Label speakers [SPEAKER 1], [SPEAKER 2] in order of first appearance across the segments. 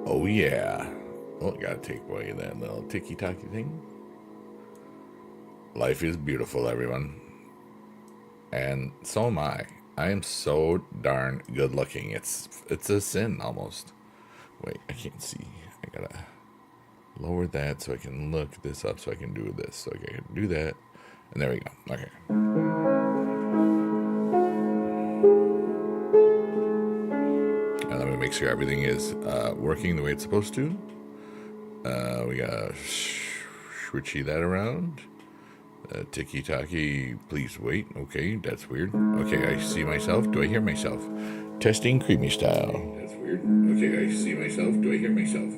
[SPEAKER 1] Oh yeah. Oh, gotta take away that little ticky-tacky thing. Life is beautiful, everyone. And so am I. I am so darn good looking. It's a sin almost. Wait, I can't see. I gotta lower that so I can look this up so I can do this. So I can do that. And there we go. Okay. And let me make sure everything is working the way it's supposed to. We gotta switchy that around. Ticky-tacky, please wait. Okay, that's weird. Okay, I see myself. Do I hear myself? Testing creamy style. That's weird. Okay, I see myself. Do I hear myself?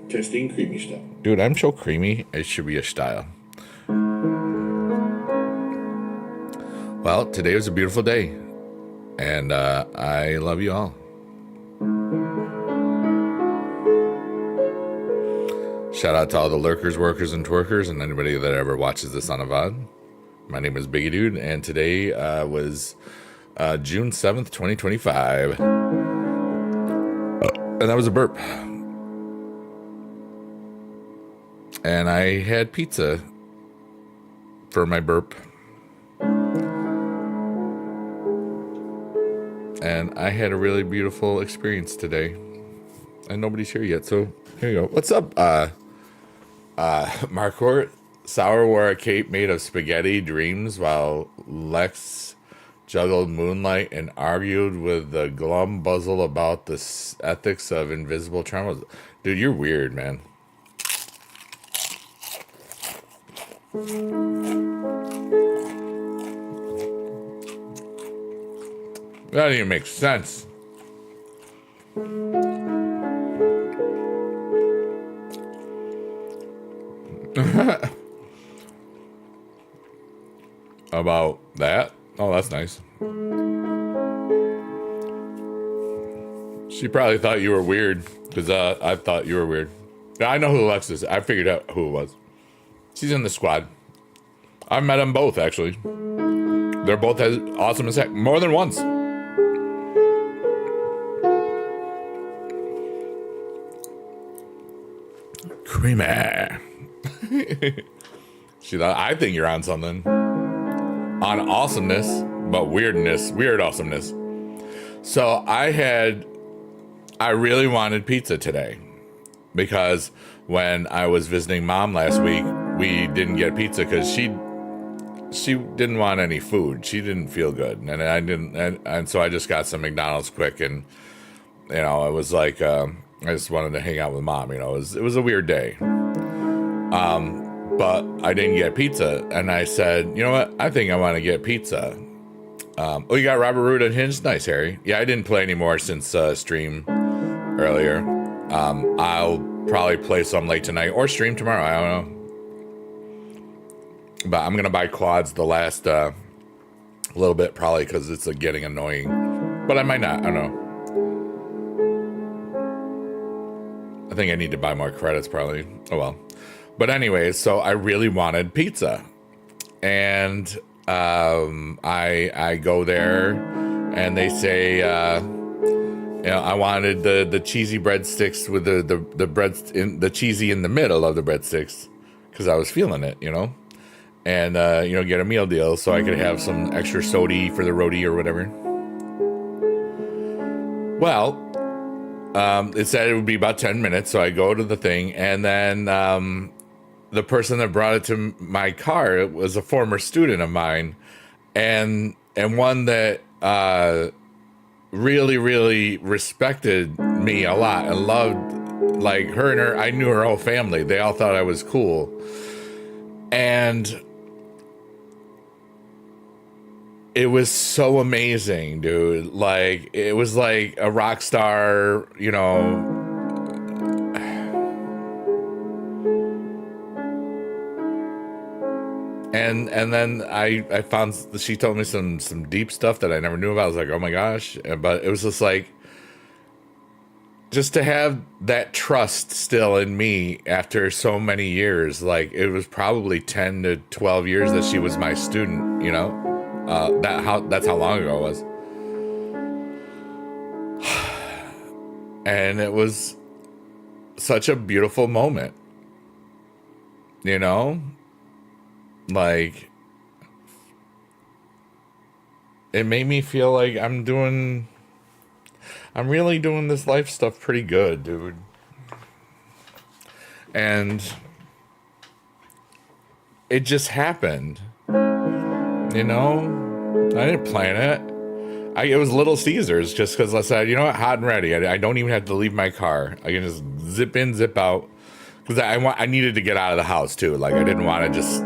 [SPEAKER 1] Testing creamy style. Dude, I'm so creamy. It should be a style. Well, today was a beautiful day. And I love you all. Shout out to all the lurkers, workers, and twerkers, and anybody that ever watches this on a VOD. My name is Biggie Dude, and today was June 7th, 2025. And that was a burp. And I had pizza for my burp. And I had a really beautiful experience today. And nobody's here yet, so here you go. What's up, Marcourt? Sour wore a cape made of spaghetti dreams while Lex juggled moonlight and argued with the glum buzzle about the ethics of invisible traumas. Dude, you're weird, man. That doesn't even make sense. About that? Oh, that's nice. She probably thought you were weird because I thought you were weird. Yeah, I know who Lex is. I figured out who it was. She's in the squad. I've met them both, actually. They're both as awesome as heck. More than once. Creamy. She thought, I think you're on something. On awesomeness, but weirdness. Weird awesomeness. So I really wanted pizza today. Because when I was visiting Mom last week, we didn't get pizza because she didn't want any food. She didn't feel good. And I didn't, and so I just got some McDonald's quick, and you know, it was like I just wanted to hang out with Mom. You know, it was a weird day. But I didn't get pizza, and I said, you know what? I think I want to get pizza. Oh, you got Robert Root unhinged? Nice, Harry. Yeah, I didn't play anymore since stream earlier. I'll probably play some late tonight or stream tomorrow. I don't know. But I'm gonna buy quads the last little bit, probably because it's getting annoying. But I might not. I don't know. I think I need to buy more credits, probably. Oh well. But anyways, so I really wanted pizza, and I go there, and they say, you know, I wanted the cheesy breadsticks with the cheesy in the middle of the breadsticks, because I was feeling it, you know, and you know, get a meal deal so I could have some extra sody for the roadie or whatever. Well, it said it would be about 10 minutes, so I go to the thing, and then the person that brought it to my car, it was a former student of mine, and one that really, really respected me a lot and loved, like, her, I knew her whole family. They all thought I was cool. And it was so amazing, dude. Like, it was like a rock star, you know. And then I found, she told me some deep stuff that I never knew about. I was like, oh my gosh. But it was just like, just to have that trust still in me after so many years. Like, it was probably 10 to 12 years that she was my student, you know. That's how long ago it was. And it was such a beautiful moment. You know? Like, it made me feel like I'm really doing this life stuff pretty good, dude. And it just happened. You know? I didn't plan it. It was Little Caesars just because I said, you know what, hot and ready. I don't even have to leave my car. I can just zip in, zip out. Because I needed to get out of the house too. Like, I didn't want to just...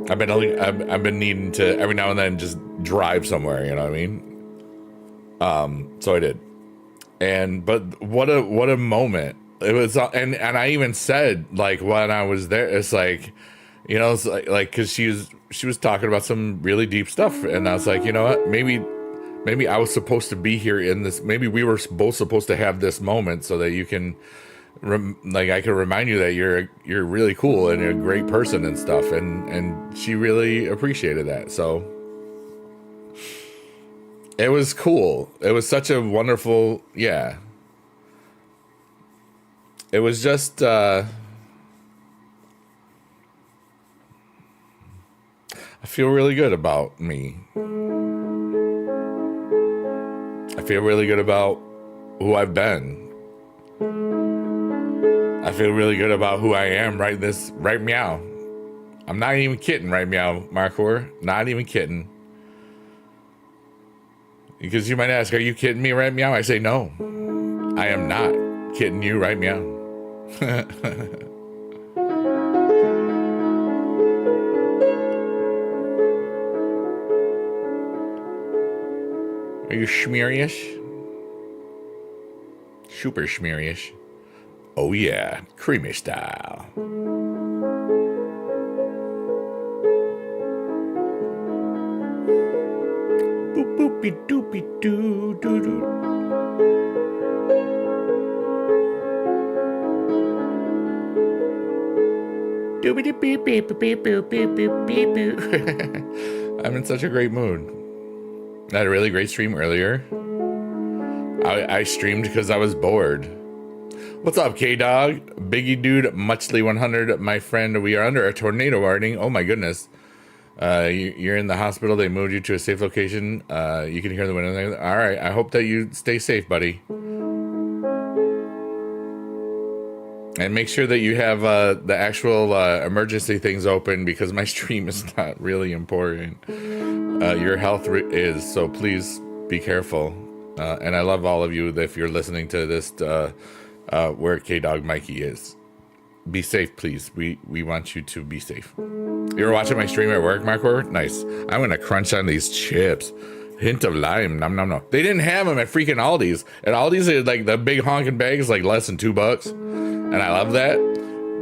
[SPEAKER 1] I've been needing to every now and then just drive somewhere, you know what I mean? So I did. But what a moment. It was, and I even said, like, when I was there, it's like, you know, it's like, cause she was talking about some really deep stuff. And I was like, you know what, maybe I was supposed to be here in this, maybe we were both supposed to have this moment so that you can, I can remind you that you're really cool and a great person and stuff. And she really appreciated that. So it was cool. It was such a wonderful, yeah. It was just, I feel really good about me. I feel really good about who I've been. I feel really good about who I am right meow. I'm not even kidding right meow, Markor. Not even kidding. Because you might ask, are you kidding me right meow? I say no. I am not kidding you right meow. Are you schmearish? Super schmearish. Oh yeah, creamy style. Boop boopy doopy doo doo doo. Doopy beep beep beep beep beep beep beep beep. I'm in such a great mood. I had a really great stream earlier. I streamed because I was bored. What's up, K-Dog? Biggie Dude, Muchly100, my friend. We are under a tornado warning. Oh my goodness. You're in the hospital. They moved you to a safe location. You can hear the wind. All right. I hope that you stay safe, buddy. And make sure that you have the actual emergency things open because my stream is not really important. Your health is, so please be careful. And I love all of you if you're listening to this where K-Dog Mikey is. Be safe, please. We want you to be safe. You were watching my stream at work, Markor? Nice. I'm going to crunch on these chips. Hint of lime. Nom, nom, nom. They didn't have them at freaking Aldi's. At Aldi's, like the big honking bag is like less than $2. And I love that.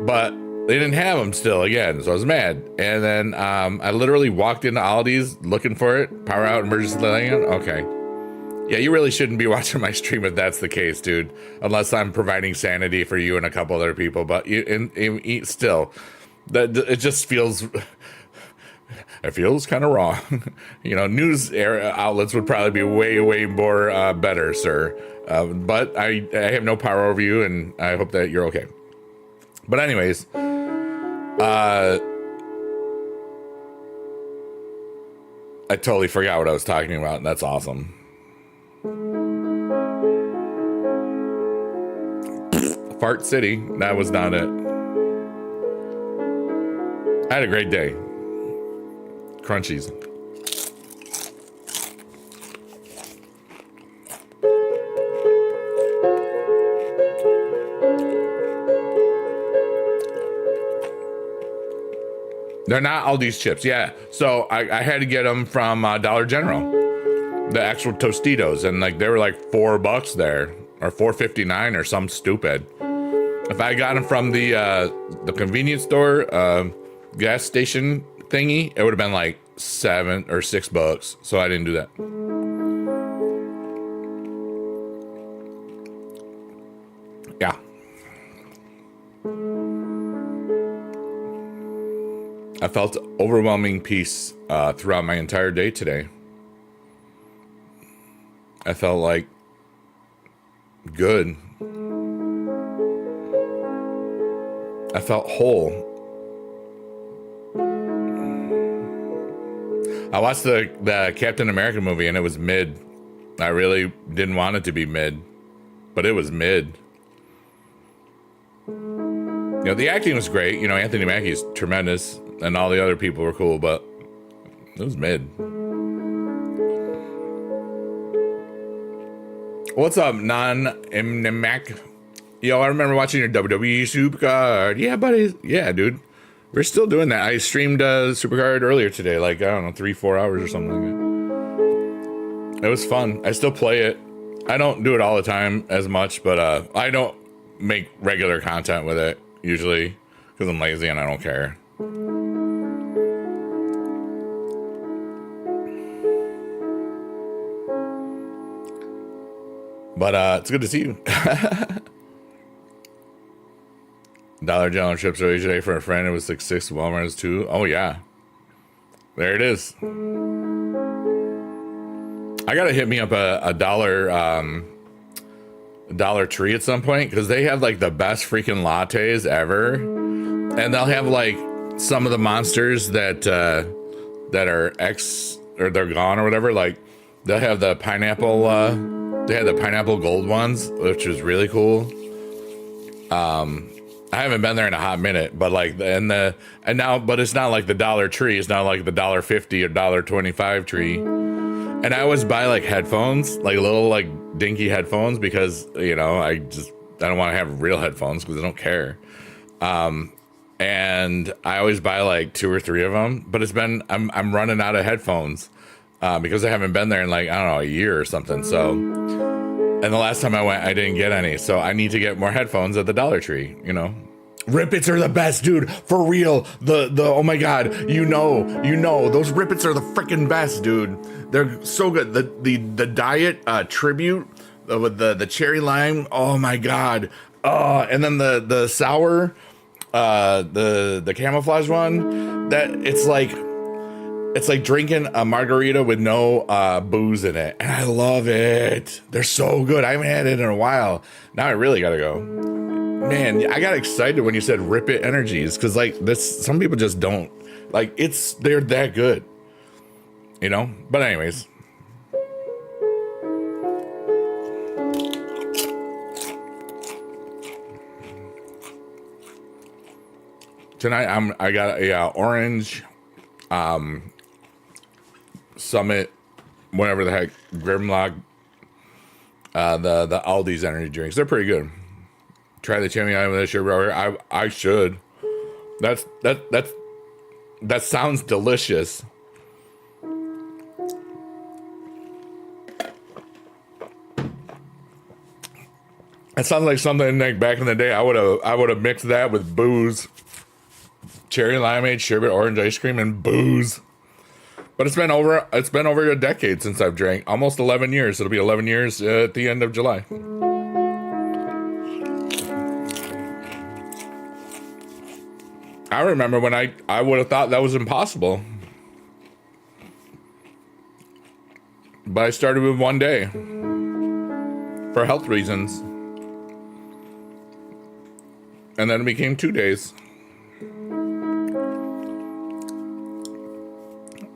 [SPEAKER 1] But they didn't have them still again. So I was mad. And then I literally walked into Aldi's looking for it. Power out, emergency lighting on. Okay. Yeah, you really shouldn't be watching my stream if that's the case, dude. Unless I'm providing sanity for you and a couple other people. But still, it just feels... It feels kind of wrong. You know, news outlets would probably be way, way more better, sir. But I have no power over you, and I hope that you're okay. But anyways, I totally forgot what I was talking about, and that's awesome. Fart City, that was not it. I had a great day. Crunchies. They're not Aldi's chips. Yeah. So I had to get them from Dollar General. The actual Tostitos. And like they were like $4 there. Or $4.59 or some stupid. If I got them from the convenience store, gas station thingy, it would have been like $7 or $6. So I didn't do that. Yeah. I felt overwhelming peace throughout my entire day today. I felt like good. I felt whole. I watched the Captain America movie and it was mid. I really didn't want it to be mid, but it was mid. You know, the acting was great. You know, Anthony Mackie's tremendous and all the other people were cool, but it was mid. What's up, Non-Mac? Yo, I remember watching your WWE Supercard. Yeah, buddy. Yeah, dude. We're still doing that. I streamed Supercard earlier today, like, I don't know, 3-4 hours or something like that. It was fun. I still play it. I don't do it all the time as much, but I don't make regular content with it, usually, because I'm lazy and I don't care. But it's good to see you. Dollar General trips earlier today for a friend. It was like $6. Walmart was $2. Oh yeah, there it is. I gotta hit me up a Dollar Tree at some point because they have like the best freaking lattes ever, and they'll have like some of the monsters that are or they're gone or whatever. Like they'll have the pineapple. They had the pineapple gold ones, which was really cool. I haven't been there in a hot minute, but like, but it's not like the Dollar Tree. It's not like the $1.50 or $1.25 tree. And I always buy like headphones, like little like dinky headphones, because you know I don't want to have real headphones because I don't care. And I always buy like 2 or 3 of them, but I'm running out of headphones because I haven't been there in like, I don't know, a year or something. So, and the last time I went, I didn't get any. So I need to get more headphones at the Dollar Tree, you know. Rip-Its are the best, dude. For real. The oh my god, you know, those Rip-Its are the freaking best, dude. They're so good. The diet tribute with the cherry lime. Oh my god. And then the sour, the camouflage one. That it's like drinking a margarita with no booze in it. And I love it. They're so good. I haven't had it in a while. Now I really gotta go. Man, I got excited when you said Rip-It Energies, because like this, some people just don't like they're that good, you know. But anyways, tonight I got a orange Summit, whatever the heck, Grimlock, the Aldi's energy drinks. They're pretty good. Try the chimney item with this sugar. I should. That sounds delicious. It sounds like something like back in the day. I would have mixed that with booze, cherry limeade, sherbet, orange ice cream, and booze. But it's been over a decade since I've drank. Almost 11 years. It'll be 11 years at the end of July. I remember when I would have thought that was impossible. But I started with 1 day for health reasons. And then it became 2 days.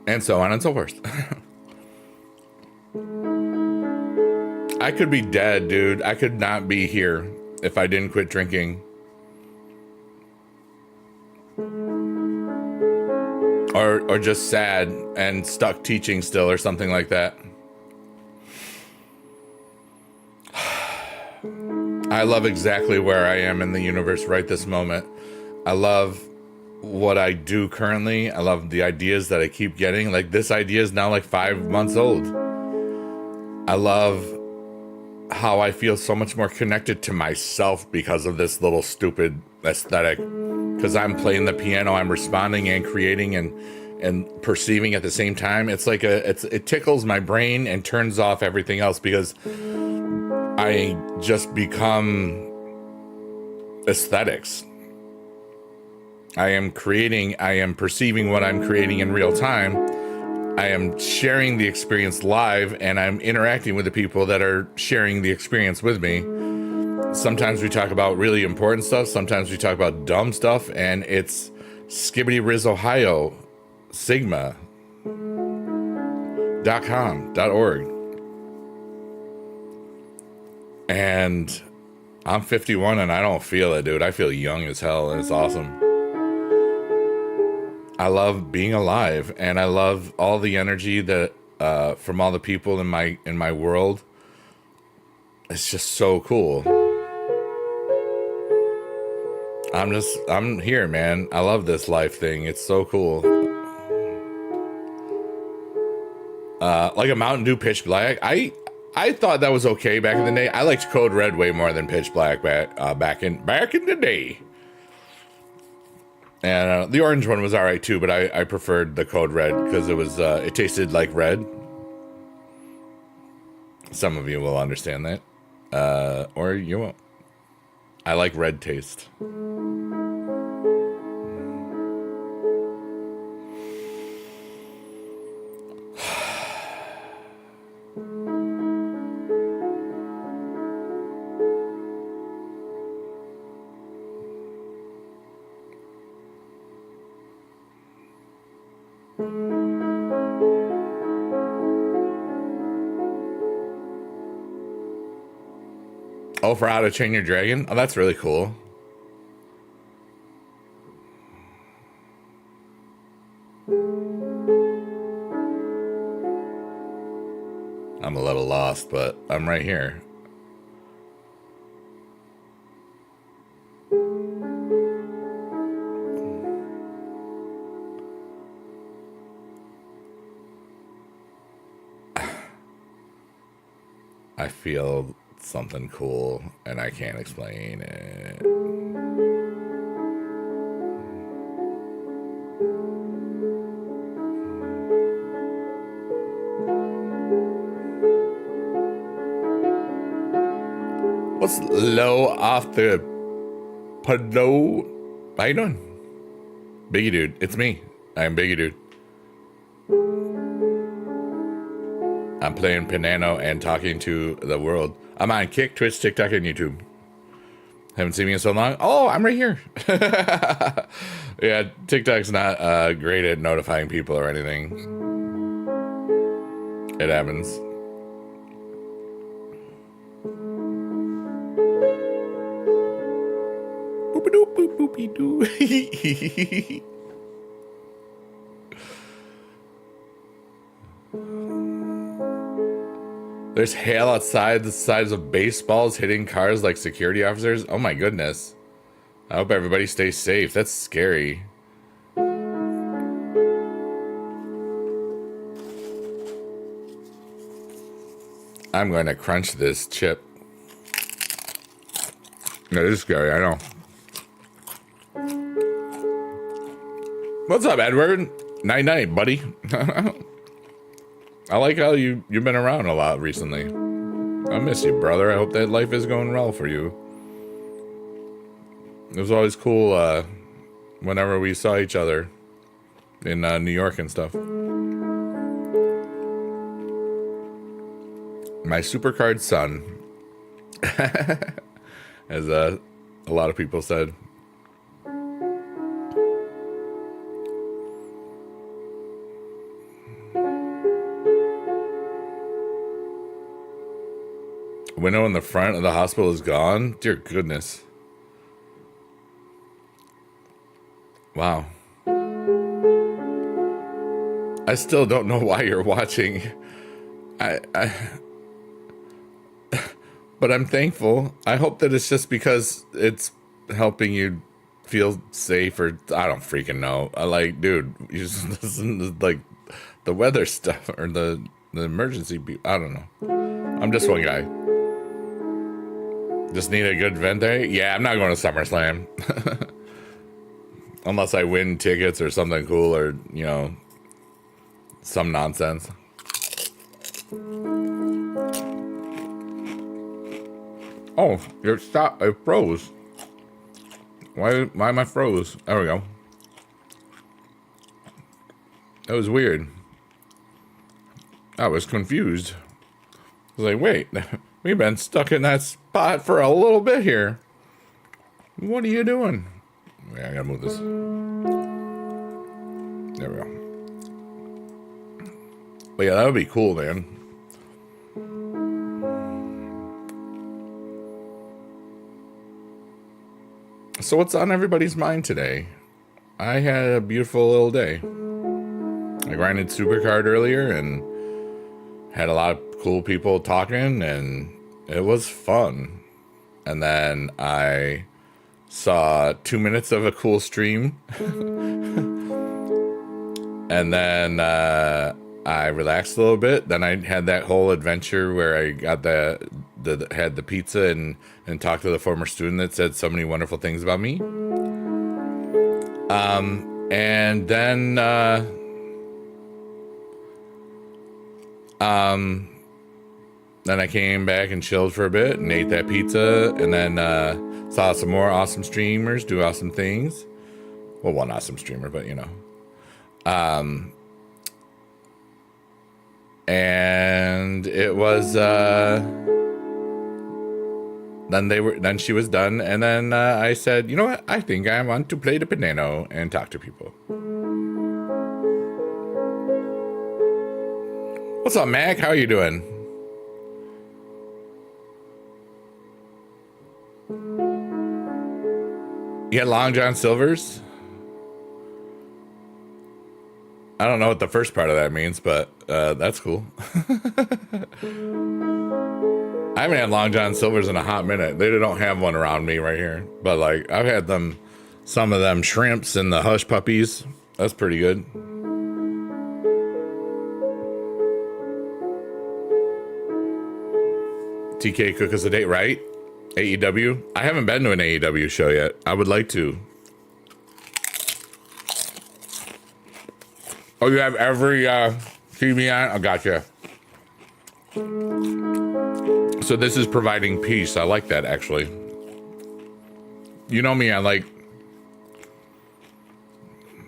[SPEAKER 1] And so on and so forth. I could be dead, dude. I could not be here if I didn't quit drinking. Or just sad and stuck teaching still or something like that. I love exactly where I am in the universe right this moment. I love what I do currently. I love the ideas that I keep getting. Like this idea is now like 5 months old. I love how I feel so much more connected to myself because of this little stupid aesthetic. Because I'm playing the piano, I'm responding and creating and perceiving at the same time. It's like it tickles my brain and turns off everything else because I just become aesthetics. I am perceiving what I'm creating in real time. I am sharing the experience live, and I'm interacting with the people that are sharing the experience with me. Sometimes we talk about really important stuff. Sometimes we talk about dumb stuff. And it's Skibbity Riz Ohio, Sigma.com.org. And I'm 51 and I don't feel it, dude. I feel young as hell, and it's awesome. I love being alive, and I love all the energy that from all the people in my world. It's just so cool. I'm here, man. I love this life thing. It's so cool. Like a Mountain Dew Pitch Black. I thought that was okay back in the day. I liked Code Red way more than Pitch Black back in the day. And the orange one was all right too, but I preferred the Code Red because it tasted like red. Some of you will understand that, or you won't. I like red taste. Oh, for How to Train Your Dragon? Oh, that's really cool. I'm a little lost, but I'm right here. I feel something cool and I can't explain it. What's low off the Pado? How you doing? Biggie Dude, it's me. I am Biggie Dude. I'm playing Piano and talking to the world. I'm on Kick, Twitch, TikTok, and YouTube. Haven't seen me in so long. Oh, I'm right here. Yeah, TikTok's not great at notifying people or anything. It happens. Boop-a-doo, boop-boopy-doo. There's hail outside the size of baseballs hitting cars like security officers. Oh my goodness. I hope everybody stays safe. That's scary. I'm going to crunch this chip. No, this is scary, I know. What's up, Edward? Night-night, buddy. I like how you've been around a lot recently. I miss you, brother. I hope that life is going well for you. It was always cool whenever we saw each other in New York and stuff. My supercard son, as a lot of people said. Window in the front of the hospital is gone? Dear goodness. Wow. I still don't know why you're watching. But I'm thankful. I hope that it's just because it's helping you feel safe, or I don't freaking know. I like, dude, you just listen to like the weather stuff or the emergency. I don't know. I'm just one guy. Just need a good vent day? Yeah, I'm not going to SummerSlam. Unless I win tickets or something cool, or, you know, some nonsense. Oh, your stop, it froze. Why am I froze? There we go. That was weird. I was confused. I was like, wait, we've been stuck in that spot spot for a little bit here. What are you doing? Yeah, I gotta move this. There we go. But yeah, that would be cool, man. So what's on everybody's mind today? I had a beautiful little day. I grinded Supercard earlier and had a lot of cool people talking, and it was fun. And then I saw 2 minutes of a cool stream. And then I relaxed a little bit. Then I had that whole adventure where I got had the pizza and talked to the former student that said so many wonderful things about me. And then I came back and chilled for a bit and ate that pizza, and then saw some more awesome streamers do awesome things. Well, one awesome streamer, but you know. And it was then she was done, and then I said, you know what, I think I want to play the piano and talk to people. What's up, Mac? How are you doing? You had Long John Silver's? I don't know what the first part of that means, but that's cool. I haven't had Long John Silver's in a hot minute. They don't have one around me right here. But like, I've had some of them shrimps and the hush puppies. That's pretty good. TK Cook us a date, right? AEW? I haven't been to an AEW show yet. I would like to. Oh, you have every TV on? I gotcha. So this is providing peace. I like that, actually. You know me, I like...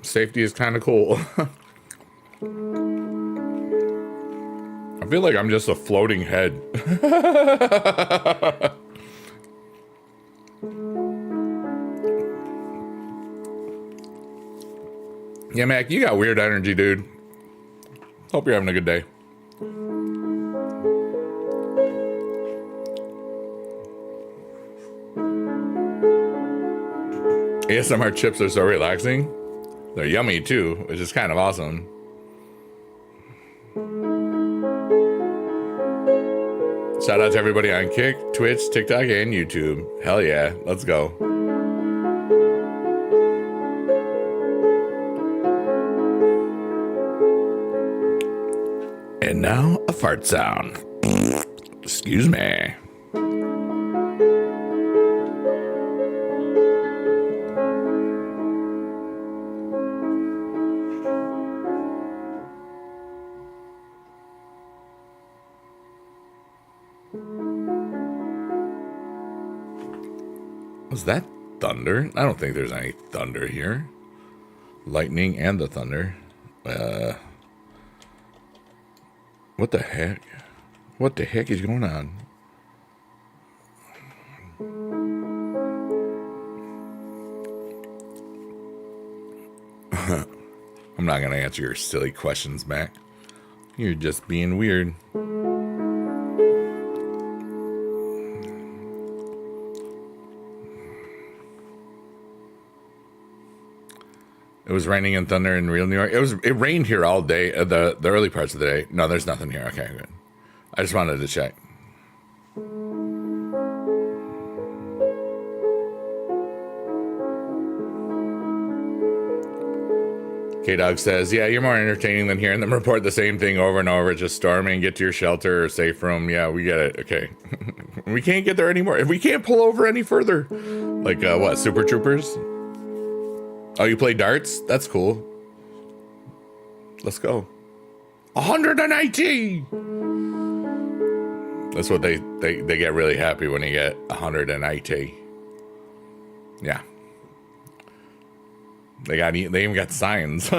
[SPEAKER 1] Safety is kind of cool. I feel like I'm just a floating head. Yeah, Mac, you got weird energy, dude. Hope you're having a good day. ASMR chips are so relaxing. They're yummy, too, which is kind of awesome. Shout out to everybody on Kick, Twitch, TikTok, and YouTube. Hell yeah, let's go. And now, a fart sound. Excuse me. Was that thunder? I don't think there's any thunder here. Lightning and the thunder. What the heck? What the heck is going on? I'm not going to answer your silly questions, Mac. You're just being weird. It was raining and thunder in real New York. It rained here all day, the early parts of the day. No, there's nothing here. Okay, good. I just wanted to check. K-Dog says, yeah, you're more entertaining than hearing them report the same thing over and over. Just storming, get to your shelter or safe room. Yeah, we get it. Okay. We can't get there anymore. If we can't pull over any further. Like, what, Super Troopers? Oh, you play darts? That's cool. Let's go. 180! That's what they get really happy when you get 180. Yeah. They even got signs.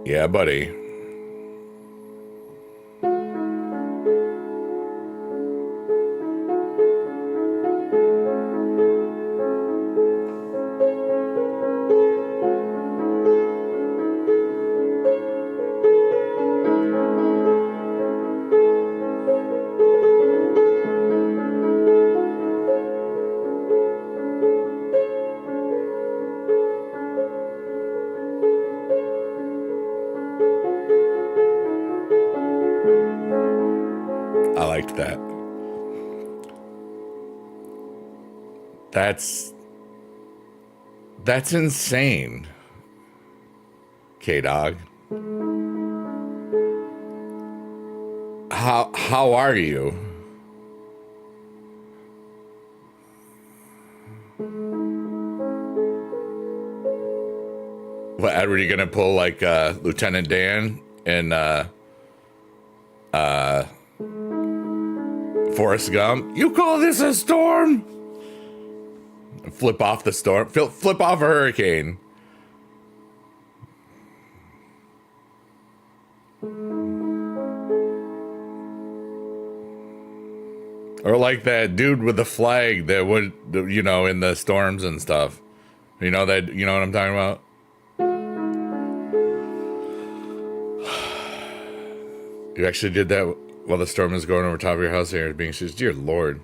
[SPEAKER 1] Yeah, buddy. That's insane. K-Dog. How are you? What, Edward, you gonna pull like Lieutenant Dan and Forrest Gump? You call this a storm? Flip off the storm. Flip off a hurricane. Or like that dude with the flag that would, you know, in the storms and stuff. You know that, you know what I'm talking about? You actually did that while the storm is going over top of your house here, being she's, dear Lord.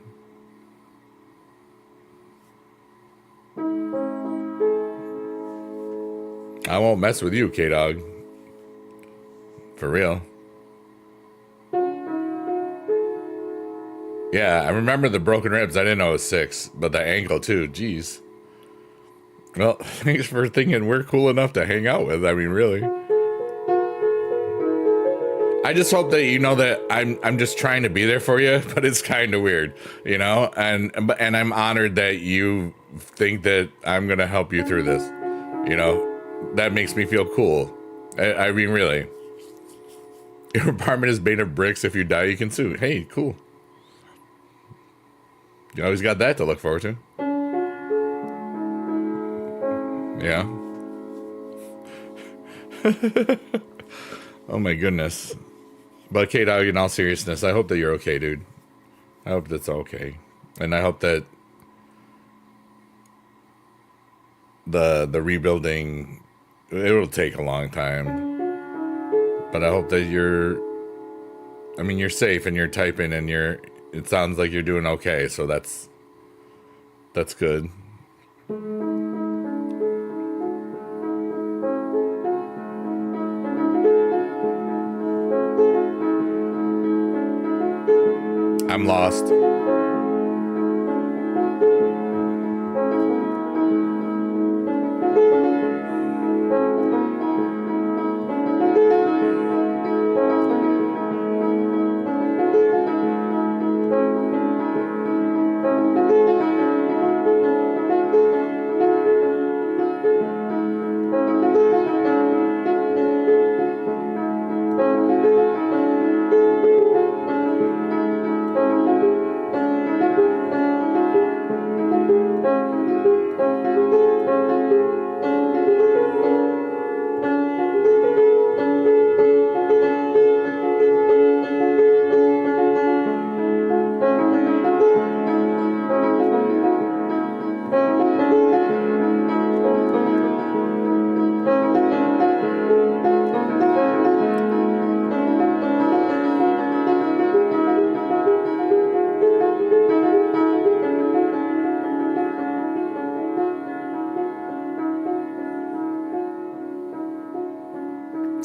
[SPEAKER 1] I won't mess with you, K-Dog. For real. Yeah, I remember the broken ribs. I didn't know it was 6, but the ankle too. Jeez. Well, thanks for thinking we're cool enough to hang out with. I mean, really. I just hope that you know that I'm just trying to be there for you, but it's kind of weird, you know? And I'm honored that you think that I'm going to help you through this. You know, that makes me feel cool. I mean, really. Your apartment is made of bricks. If you die, you can sue. Hey, cool. You always got that to look forward to. Yeah. Oh my goodness. But K-Dog, in all seriousness, I hope that you're okay, dude. I hope that's okay. And I hope that the rebuilding, it'll take a long time. But I hope that you're safe and you're typing and it sounds like you're doing okay, so that's good. I'm lost.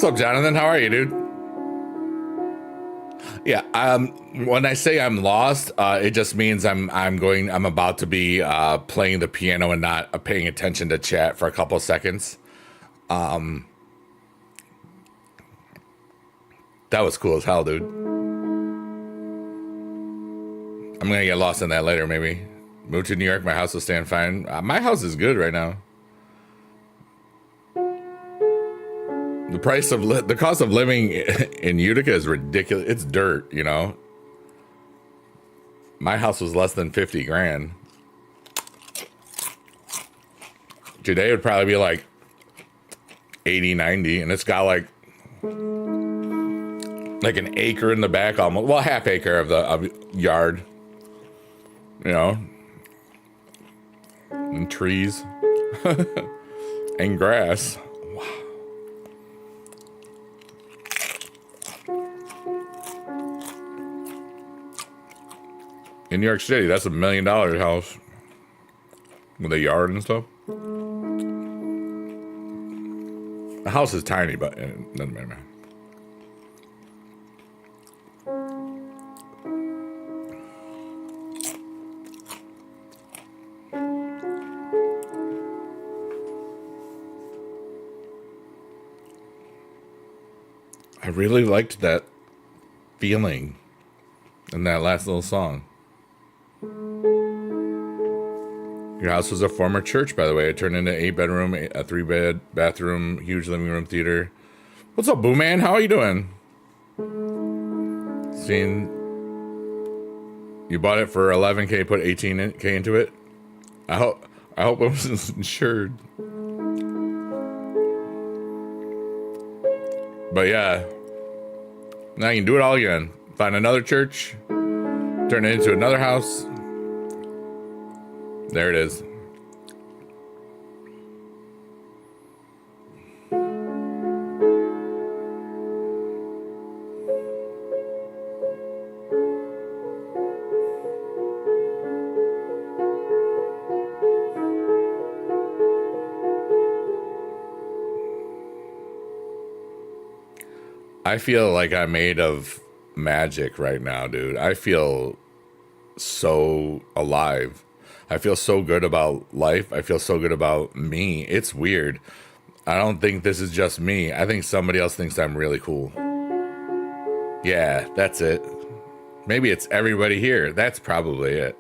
[SPEAKER 1] What's up, Jonathan? How are you, dude? Yeah. When I say I'm lost, it just means I'm about to be playing the piano and not paying attention to chat for a couple of seconds. That was cool as hell, dude. I'm gonna get lost in that later, maybe. Move to New York, my house will stand fine. My house is good right now. The cost of living in Utica is ridiculous. It's dirt, you know. My house was less than 50 grand. Today it would probably be like 80, 90, and it's got like an acre in the back, almost. Well, half acre of yard, you know, and trees and grass. In New York City, that's $1 million house with a yard and stuff. The house is tiny, but it doesn't matter. I really liked that feeling in that last little song. Your house was a former church, by the way. It turned into 8-bedroom, a 3-bed bathroom, huge living room theater. What's up, Boo Man? How are you doing? Seeing you bought it for $11K, put $18K into it. I hope it was insured. But yeah, now you can do it all again. Find another church, turn it into another house. There it is. I feel like I'm made of magic right now, dude. I feel so alive. I feel so good about life. I feel so good about me. It's weird. I don't think this is just me. I think somebody else thinks I'm really cool. Yeah, that's it. Maybe it's everybody here. That's probably it.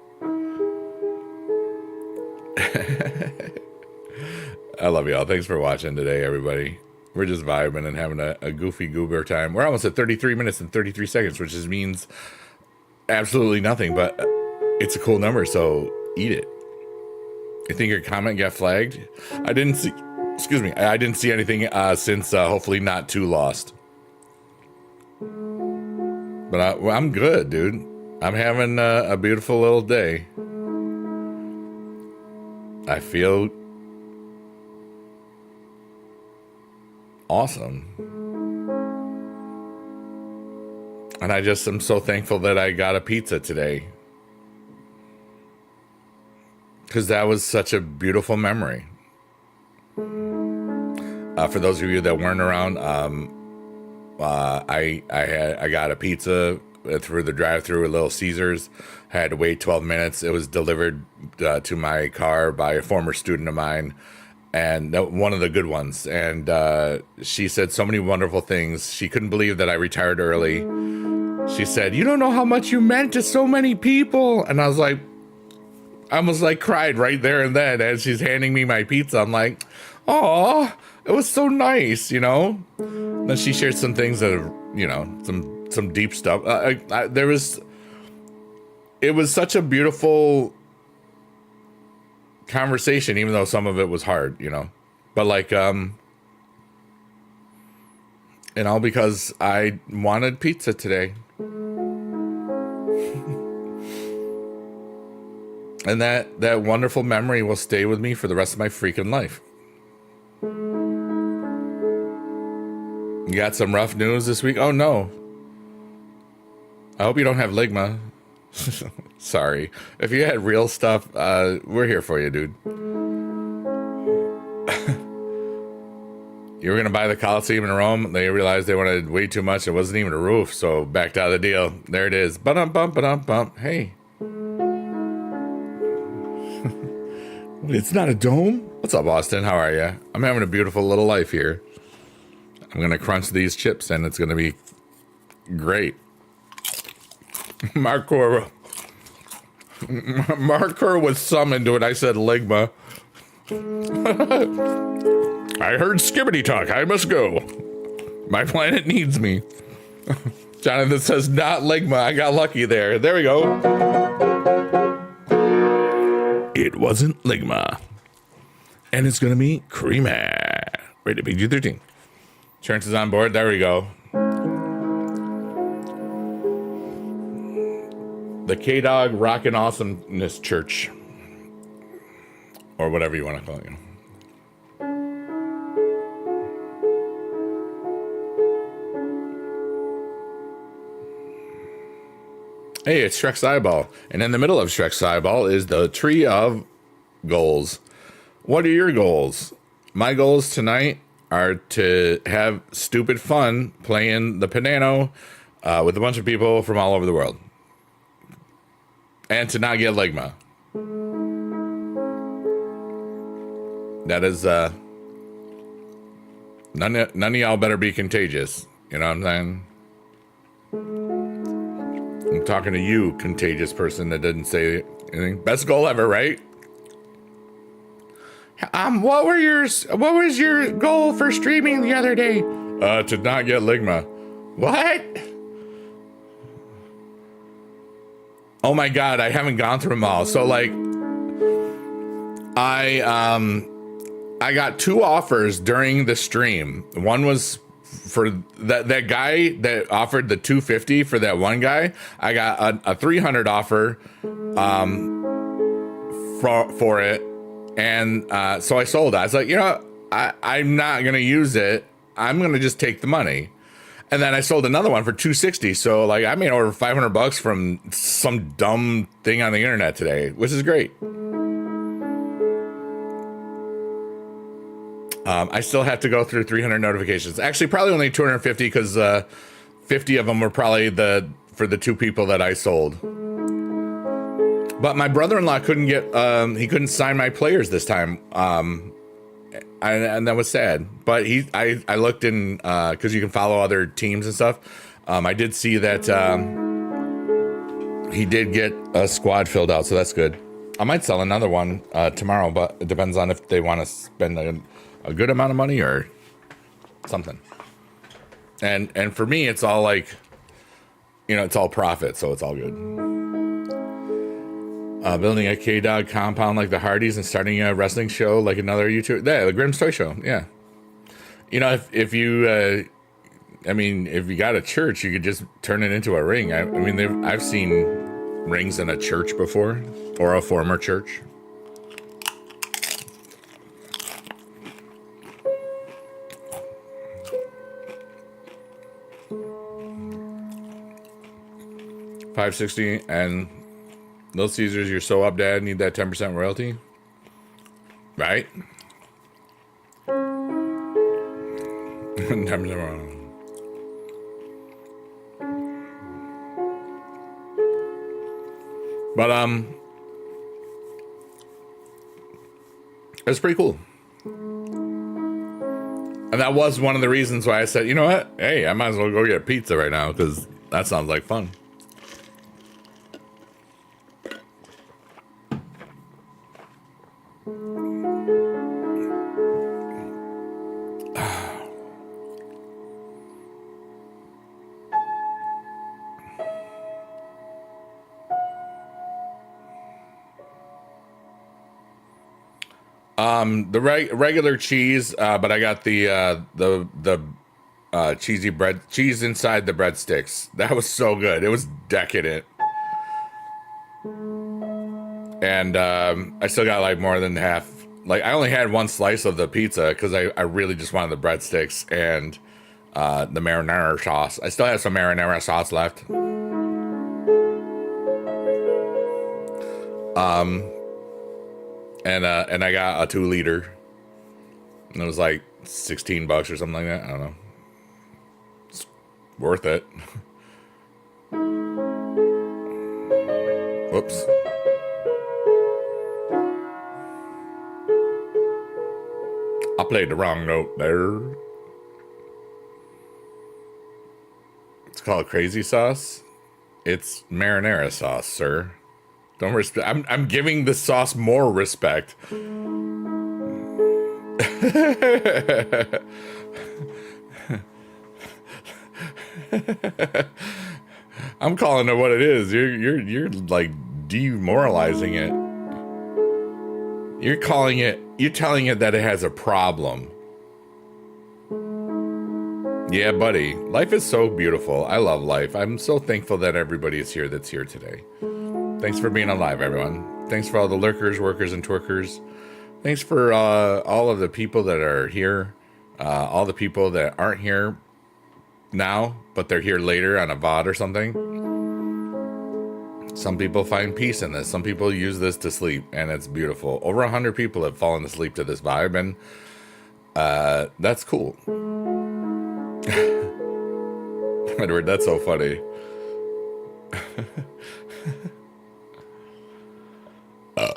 [SPEAKER 1] I love y'all. Thanks for watching today, everybody. We're just vibing and having a goofy goober time. We're almost at 33 minutes and 33 seconds, which just means absolutely nothing, but it's a cool number, so eat it. You think your comment got flagged? I didn't see, excuse me, I didn't see anything since hopefully not too lost. But I'm good, dude. I'm having a beautiful little day. I feel awesome. And I just am so thankful that I got a pizza today. Because that was such a beautiful memory. For those of you that weren't around, I got a pizza through the drive-thru at Little Caesars. I had to wait 12 minutes. It was delivered to my car by a former student of mine, and one of the good ones. And she said so many wonderful things. She couldn't believe that I retired early. She said, "You don't know how much you meant to so many people." And I was like, I almost like cried right there and then as she's handing me my pizza. I'm like, "Oh, it was so nice," you know. Then she shared some things that are, you know, some deep stuff. It was such a beautiful conversation, even though some of it was hard, you know. But like, and all because I wanted pizza today. And that wonderful memory will stay with me for the rest of my freaking life. You got some rough news this week? Oh no. I hope you don't have ligma. Sorry. If you had real stuff, we're here for you, dude. You were going to buy the Coliseum in Rome. They realized they wanted way too much. It wasn't even a roof, so backed out of the deal. There it is. Ba-dum-bump, ba-dum-bump. Hey. It's not a dome? What's up, Austin? How are you? I'm having a beautiful little life here. I'm going to crunch these chips, and it's going to be great. Marcor was summoned when I said ligma. I heard skibbity talk. I must go. My planet needs me. Jonathan says, not ligma. I got lucky there. There we go. It wasn't ligma. And it's going to be creamy. Rated PG-13. Insurance is on board. There we go. The K-Dog Rockin' Awesomeness Church. Or whatever you want to call it. Hey, it's Shrek's Eyeball. And in the middle of Shrek's Eyeball is the tree of goals. What are your goals? My goals tonight are to have stupid fun playing the piano with a bunch of people from all over the world. And to not get ligma. That is, none of y'all better be contagious. You know what I'm saying? I'm talking to you, contagious person that didn't say anything. Best goal ever, right? What was your goal for streaming the other day? To not get Ligma. What? Oh my god, I haven't gone through them all. So like I got 2 offers during the stream. One was for that guy that offered the 250 for that one guy. I got a 300 offer for it, and so I sold it. I was like, you know, I'm not gonna use it. I'm gonna just take the money. And then I sold another one for 260. So like I made over $500 from some dumb thing on the internet today, which is great. I still have to go through 300 notifications. Actually, probably only 250 because 50 of them were probably for the 2 people that I sold. But my brother-in-law couldn't he couldn't sign my players this time. And that was sad. But I looked in, because you can follow other teams and stuff. I did see that he did get a squad filled out, so that's good. I might sell another one tomorrow, but it depends on if they want to spend a good amount of money or something. And for me, it's all like, you know, it's all profit, so it's all good. Building a K-Dog compound like the Hardys and starting a wrestling show like another YouTuber. Yeah, the Grimm's Toy Show. Yeah. You know, if you, I mean, if you got a church, you could just turn it into a ring. I mean, I've seen rings in a church before, or a former church. $5.60 and Little Caesars, you're so up, Dad. Need that 10% royalty, right? 10% royalty. But it's pretty cool. And that was one of the reasons why I said, you know what? Hey, I might as well go get pizza right now because that sounds like fun. The regular cheese, but I got the cheesy cheese inside the breadsticks. That was so good. It was decadent. And I still got like more than half. Like I only had one slice of the pizza because I really just wanted the breadsticks and the marinara sauce. I still have some marinara sauce left. And I got a 2-liter, and it was like $16 or something like that. I don't know. It's worth it. Whoops. I played the wrong note there. It's called crazy sauce. It's marinara sauce, sir. Don't respect. I'm giving the sauce more respect. I'm calling it what it is. You're like demoralizing it. You're calling it. You're telling it that it has a problem. Yeah, buddy. Life is so beautiful. I love life. I'm so thankful that everybody is here that's here today. Thanks for being alive, everyone. Thanks for all the lurkers, workers, and twerkers. Thanks for all of the people that are here. All the people that aren't here now, but they're here later on a VOD or something. Some people find peace in this. Some people use this to sleep, and it's beautiful. Over 100 people have fallen asleep to this vibe, and that's cool. Edward, that's so funny.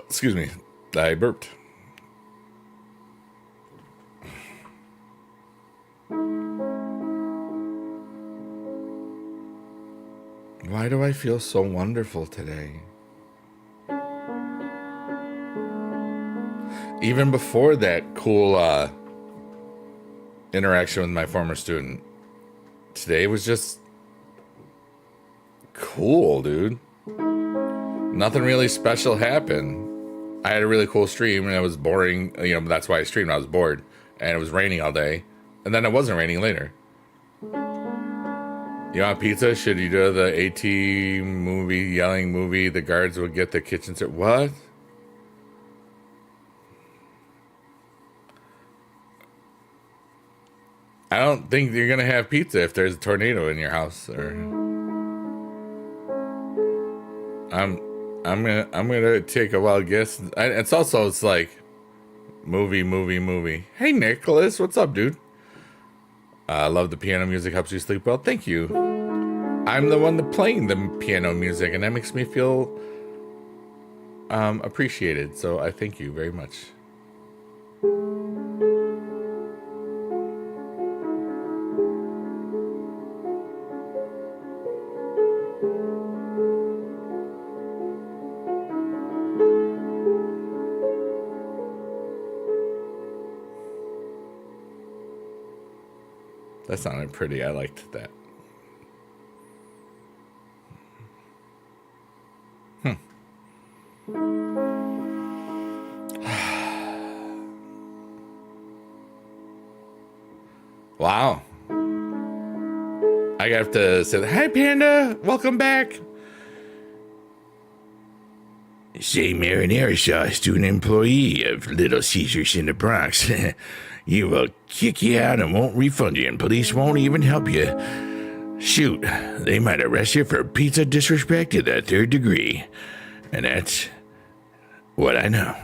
[SPEAKER 1] Excuse me, I burped. Why do I feel so wonderful today? Even before that cool interaction with my former student, today was just cool, dude. Nothing really special happened. I had a really cool stream and it was boring. You know, that's why I streamed. I was bored and it was raining all day. And then it wasn't raining later. You want pizza? Should you do the AT movie, yelling movie? The guards would get the kitchen set. What? I don't think you're gonna have pizza if there's a tornado in your house. Or I'm gonna take a wild guess. It's like movie. Hey Nicholas, what's up, dude? I love the piano music, helps you sleep well. Thank you. I'm the one that playing the piano music, and that makes me feel appreciated. So I thank you very much. That sounded pretty. I liked that. Wow. I have to say, hi Panda, welcome back.
[SPEAKER 2] Say marinara sauce to an employee of Little Caesars in the Bronx. He will kick you out and won't refund you, and police won't even help you. Shoot, they might arrest you for pizza disrespect to the third degree. And that's what I know.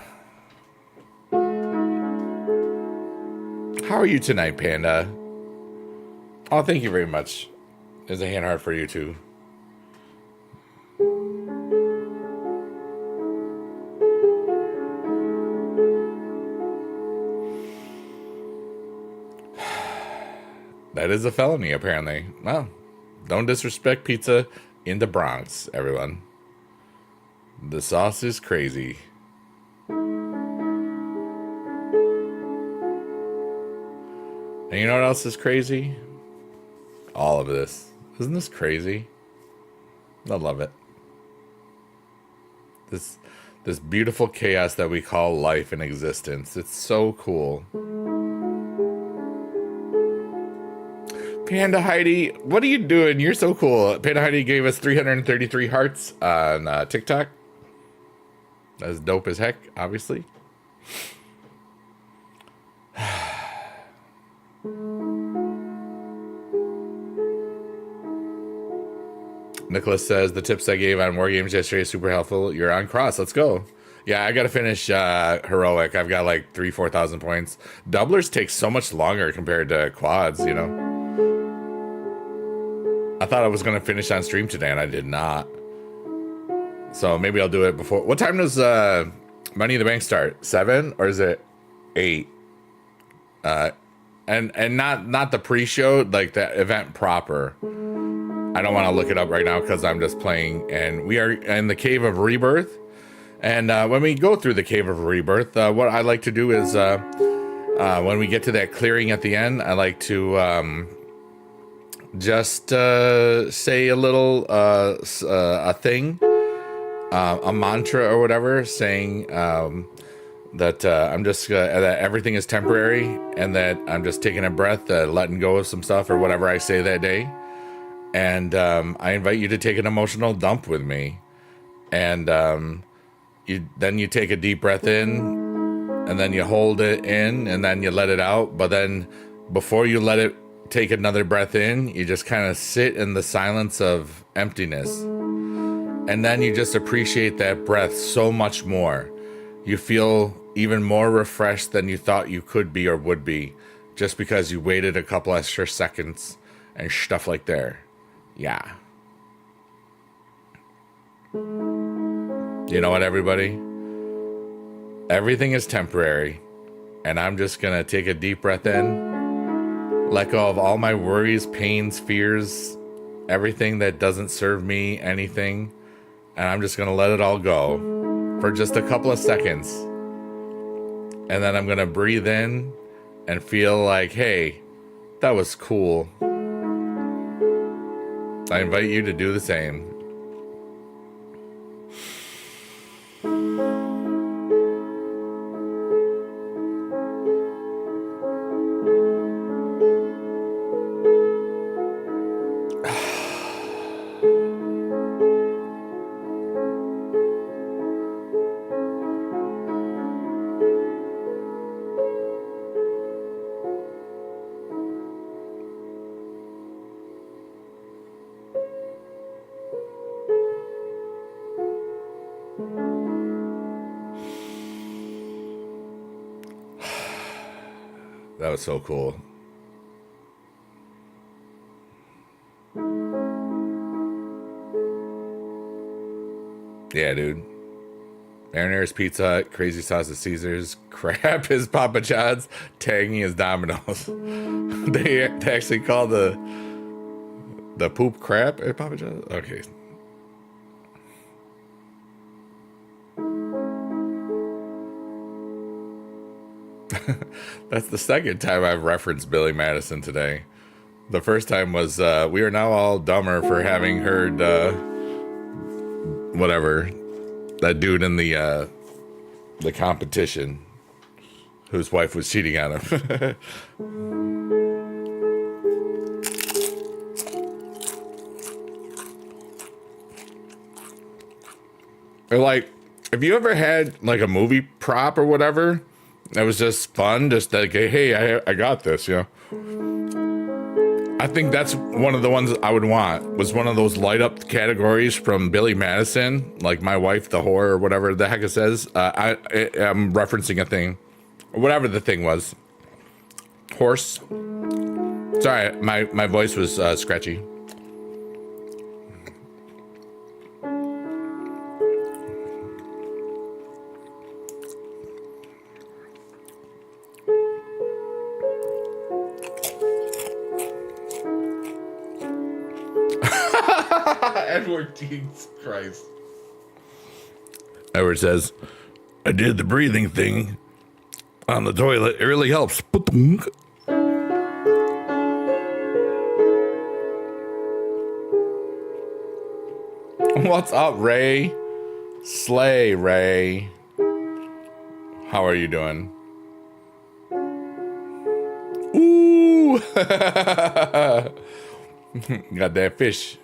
[SPEAKER 1] How are you tonight, Panda? Oh, thank you very much. There's a hand heart for you too. That is a felony, apparently. Well, don't disrespect pizza in the Bronx, everyone. The sauce is crazy. And you know what else is crazy? All of this. Isn't this crazy? I love it. This beautiful chaos that we call life and existence. It's so cool. Panda Heidi, what are you doing? You're so cool. Panda Heidi gave us 333 hearts on TikTok. That's dope as heck, obviously. Nicholas says, the tips I gave on War Games yesterday is super helpful. You're on cross. Let's go. Yeah, I got to finish Heroic. I've got like 4,000 points. Doublers take so much longer compared to quads, you know. I thought I was going to finish on stream today, and I did not. So maybe I'll do it before. What time does Money in the Bank start? 7 or is it 8? And not the pre-show, like the event proper. I don't want to look it up right now because I'm just playing, and we are in the Cave of Rebirth. And when we go through the Cave of Rebirth, what I like to do is when we get to that clearing at the end, I like to just say a little a thing, a mantra or whatever, saying that I'm just that everything is temporary and that I'm just taking a breath, letting go of some stuff or whatever I say that day. And I invite you to take an emotional dump with me. And you take a deep breath in, and then you hold it in, and then you let it out. But then before you let it take another breath in, you just kind of sit in the silence of emptiness. And then you just appreciate that breath so much more. You feel even more refreshed than you thought you could be or would be, just because you waited a couple extra seconds and stuff like that. Yeah. You know what, everybody? Everything is temporary, and I'm just gonna take a deep breath in, let go of all my worries, pains, fears, everything that doesn't serve me anything, and I'm just gonna let it all go for just a couple of seconds. And then I'm gonna breathe in and feel like, hey, that was cool. I invite you to do the same. That was so cool. Yeah, dude. Marinara's Pizza Hut, Crazy Sauce is Caesar's, Crap is Papa John's, Tangy is Domino's. They actually call the poop crap at Papa John's? Okay. That's the second time I've referenced Billy Madison today. The first time was we are now all dumber for having heard whatever, that dude in the competition whose wife was cheating on him. Or like, have you ever had like a movie prop or whatever that was just fun, just like, hey, I got this, you know? I think that's one of the ones I would want, was one of those light up categories from Billy Madison, like My Wife the Whore or whatever the heck it says. I'm referencing a thing, or whatever the thing was. Horse. Sorry, my voice was scratchy. Edward, Jesus Christ. Edward says, I did the breathing thing on the toilet. It really helps. What's up, Ray? Slay, Ray. How are you doing? Ooh. Got that fish.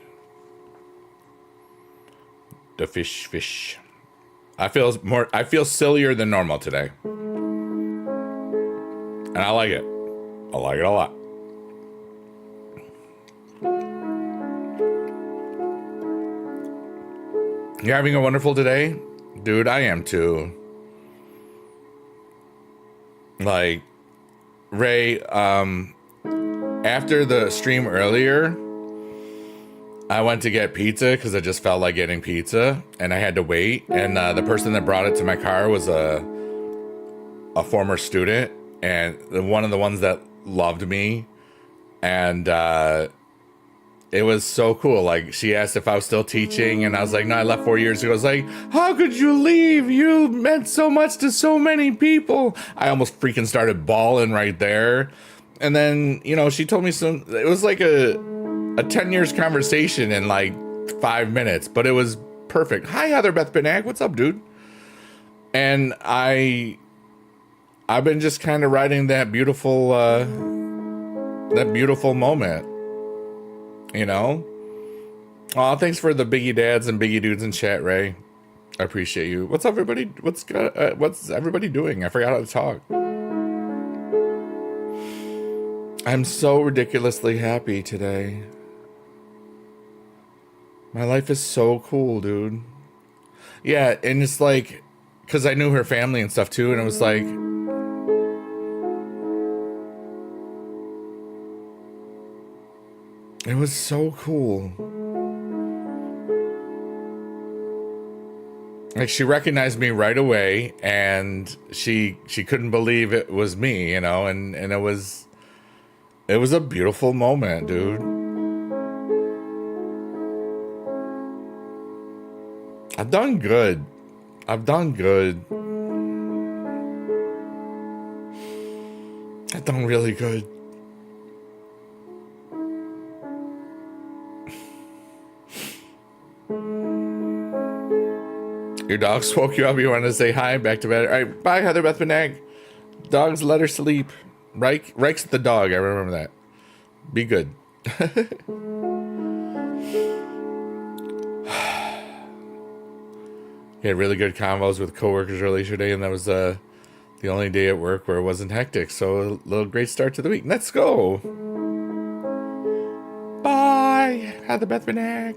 [SPEAKER 1] The fish. I feel sillier than normal today. And I like it. I like it a lot. You're having a wonderful day? Dude, I am too. Like, Ray, after the stream earlier, I went to get pizza because I just felt like getting pizza, and I had to wait. And the person that brought it to my car was a former student, and one of the ones that loved me. And it was so cool. Like, she asked if I was still teaching, and I was like, no, I left 4 years ago. I was like, how could you leave? You meant so much to so many people. I almost freaking started bawling right there. And then, you know, she told me it was like a 10 years conversation in like 5 minutes, but it was perfect. Hi, Heather Beth Benak. What's up, dude? And I've been just kind of riding that beautiful moment, you know? Oh, thanks for the Biggie dads and Biggie dudes in chat, Ray. I appreciate you. What's up, everybody? What's everybody doing? I forgot how to talk. I'm so ridiculously happy today. My life is so cool, dude. Yeah, and it's like, because I knew her family and stuff too, and it was like, it was so cool. Like, she recognized me right away, and she couldn't believe it was me, you know, and it was a beautiful moment, dude. I've done good. I've done good. I've done really good. Your dog woke you up. You want to say hi. Back to bed. All right. Bye, Heather Beth Benag. Dogs, let her sleep. Rex the dog. I remember that. Be good. We had really good convos with coworkers earlier today, and that was the only day at work where it wasn't hectic. So a little great start to the week. Let's go. Bye. Heather Beth Benag.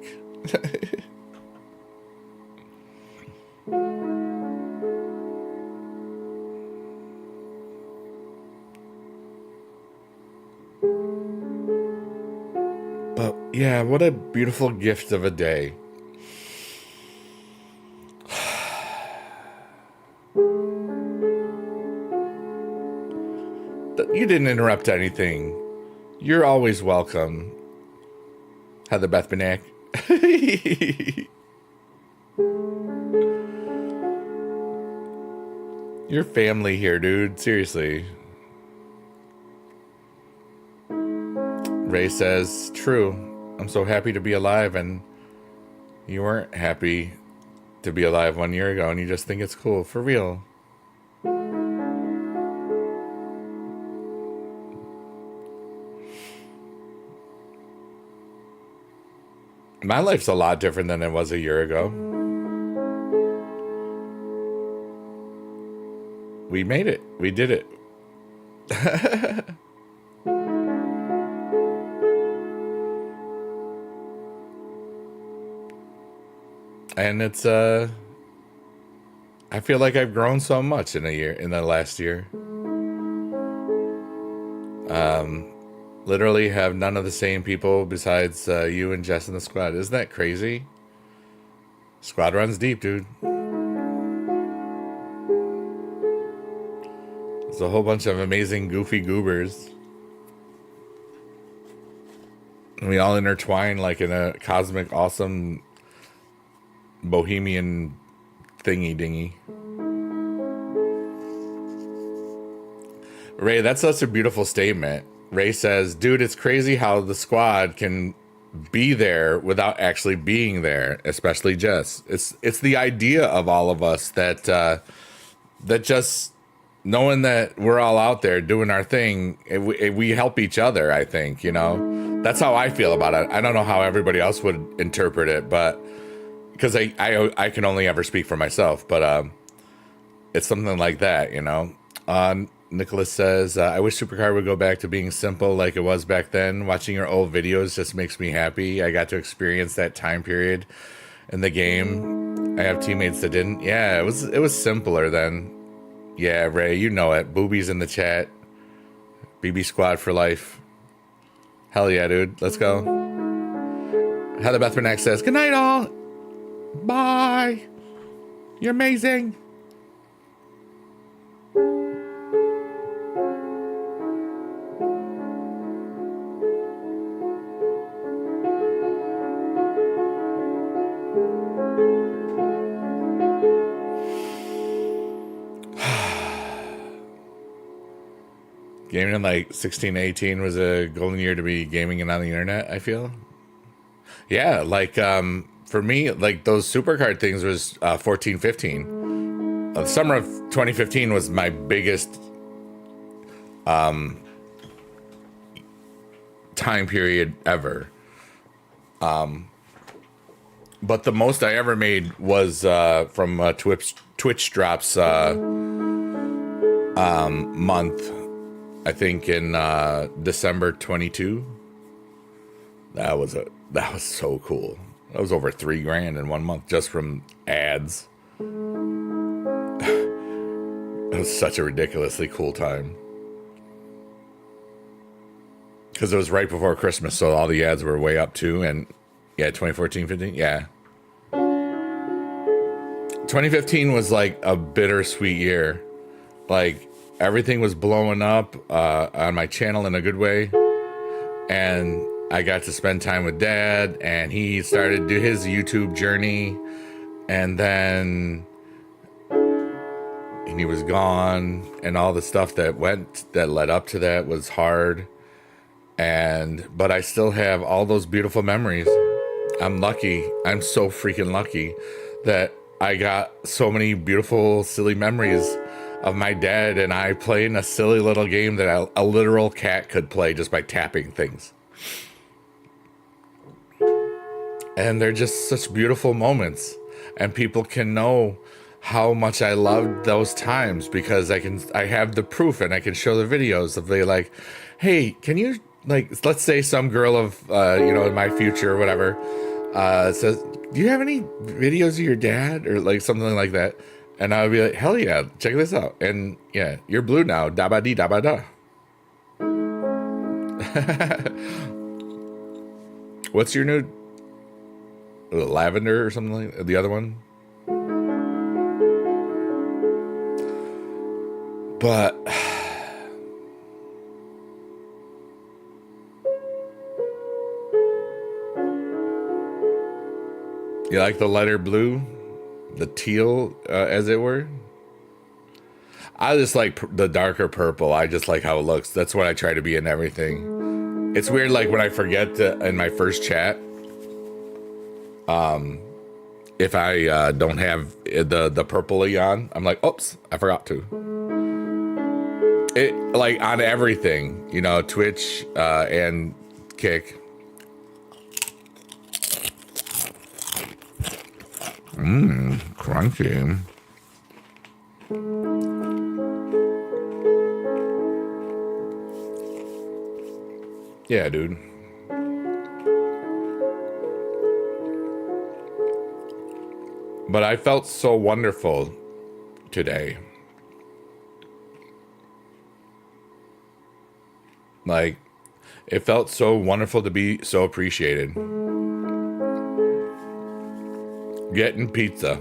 [SPEAKER 1] But yeah, what a beautiful gift of a day. You didn't interrupt anything. You're always welcome. Heather Beth Benak. Your family here, dude. Seriously. Ray says, true. I'm so happy to be alive, and you weren't happy to be alive 1 year ago, and you just think it's cool. For real. My life's a lot different than it was a year ago. We made it. We did it. And it's I feel like I've grown so much in the last year. Literally have none of the same people besides you and Jess and the squad. Isn't that crazy? Squad runs deep, dude. There's a whole bunch of amazing goofy goobers. And we all intertwine like in a cosmic, awesome, bohemian thingy dingy. Ray, that's such a beautiful statement. Ray says, dude, it's crazy how the squad can be there without actually being there, especially Jess. It's the idea of all of us that that just knowing that we're all out there doing our thing, we help each other, I think, you know? That's how I feel about it. I don't know how everybody else would interpret it, but because I can only ever speak for myself, but it's something like that, you know? Nicholas says, I wish Supercar would go back to being simple like it was back then. Watching your old videos just makes me happy. I got to experience that time period in the game. I have teammates that didn't. Yeah, it was simpler then. Yeah, Ray, you know it. Boobies in the chat. BB Squad for life. Hell yeah, dude. Let's go. Heather Beth Bernack says, good night, all. Bye. You're amazing. Gaming in like 16, 18 was a golden year to be gaming and on the internet, I feel. Yeah, like for me, like those supercard things was 14, 15. The summer of 2015 was my biggest time period ever. But the most I ever made was from Twitch drops month. I think in December 22. That was so cool. That was over $3,000 in 1 month just from ads. It was such a ridiculously cool time. Because it was right before Christmas, so all the ads were way up too. And yeah, 2014, 15, yeah. 2015 was like a bittersweet year. Like, everything was blowing up on my channel in a good way. And I got to spend time with Dad, and he started to do his YouTube journey. And then he was gone, and all the stuff that led up to that was hard. But I still have all those beautiful memories. I'm lucky. I'm so freaking lucky that I got so many beautiful, silly memories of my dad and I playing a silly little game that a literal cat could play just by tapping things. And they're just such beautiful moments. And people can know how much I loved those times because I have the proof and I can show the videos of like, hey, can you, like, let's say some girl of, in my future or whatever, says, do you have any videos of your dad or like something like that? And I would be like, hell yeah, check this out. And yeah, you're blue now, da ba dee da ba da. What's your new lavender or something like that? The other one? But you like the lighter blue? The teal, as it were? I just like the darker purple. I just like how it looks. That's what I try to be in everything. It's weird, like when I forget to, in my first chat, if I don't have the purple on, I'm like, oops, I forgot to. It, like on everything, Twitch and Kick. Crunchy. Yeah, dude. But I felt so wonderful today. Like, it felt so wonderful to be so appreciated. Getting pizza.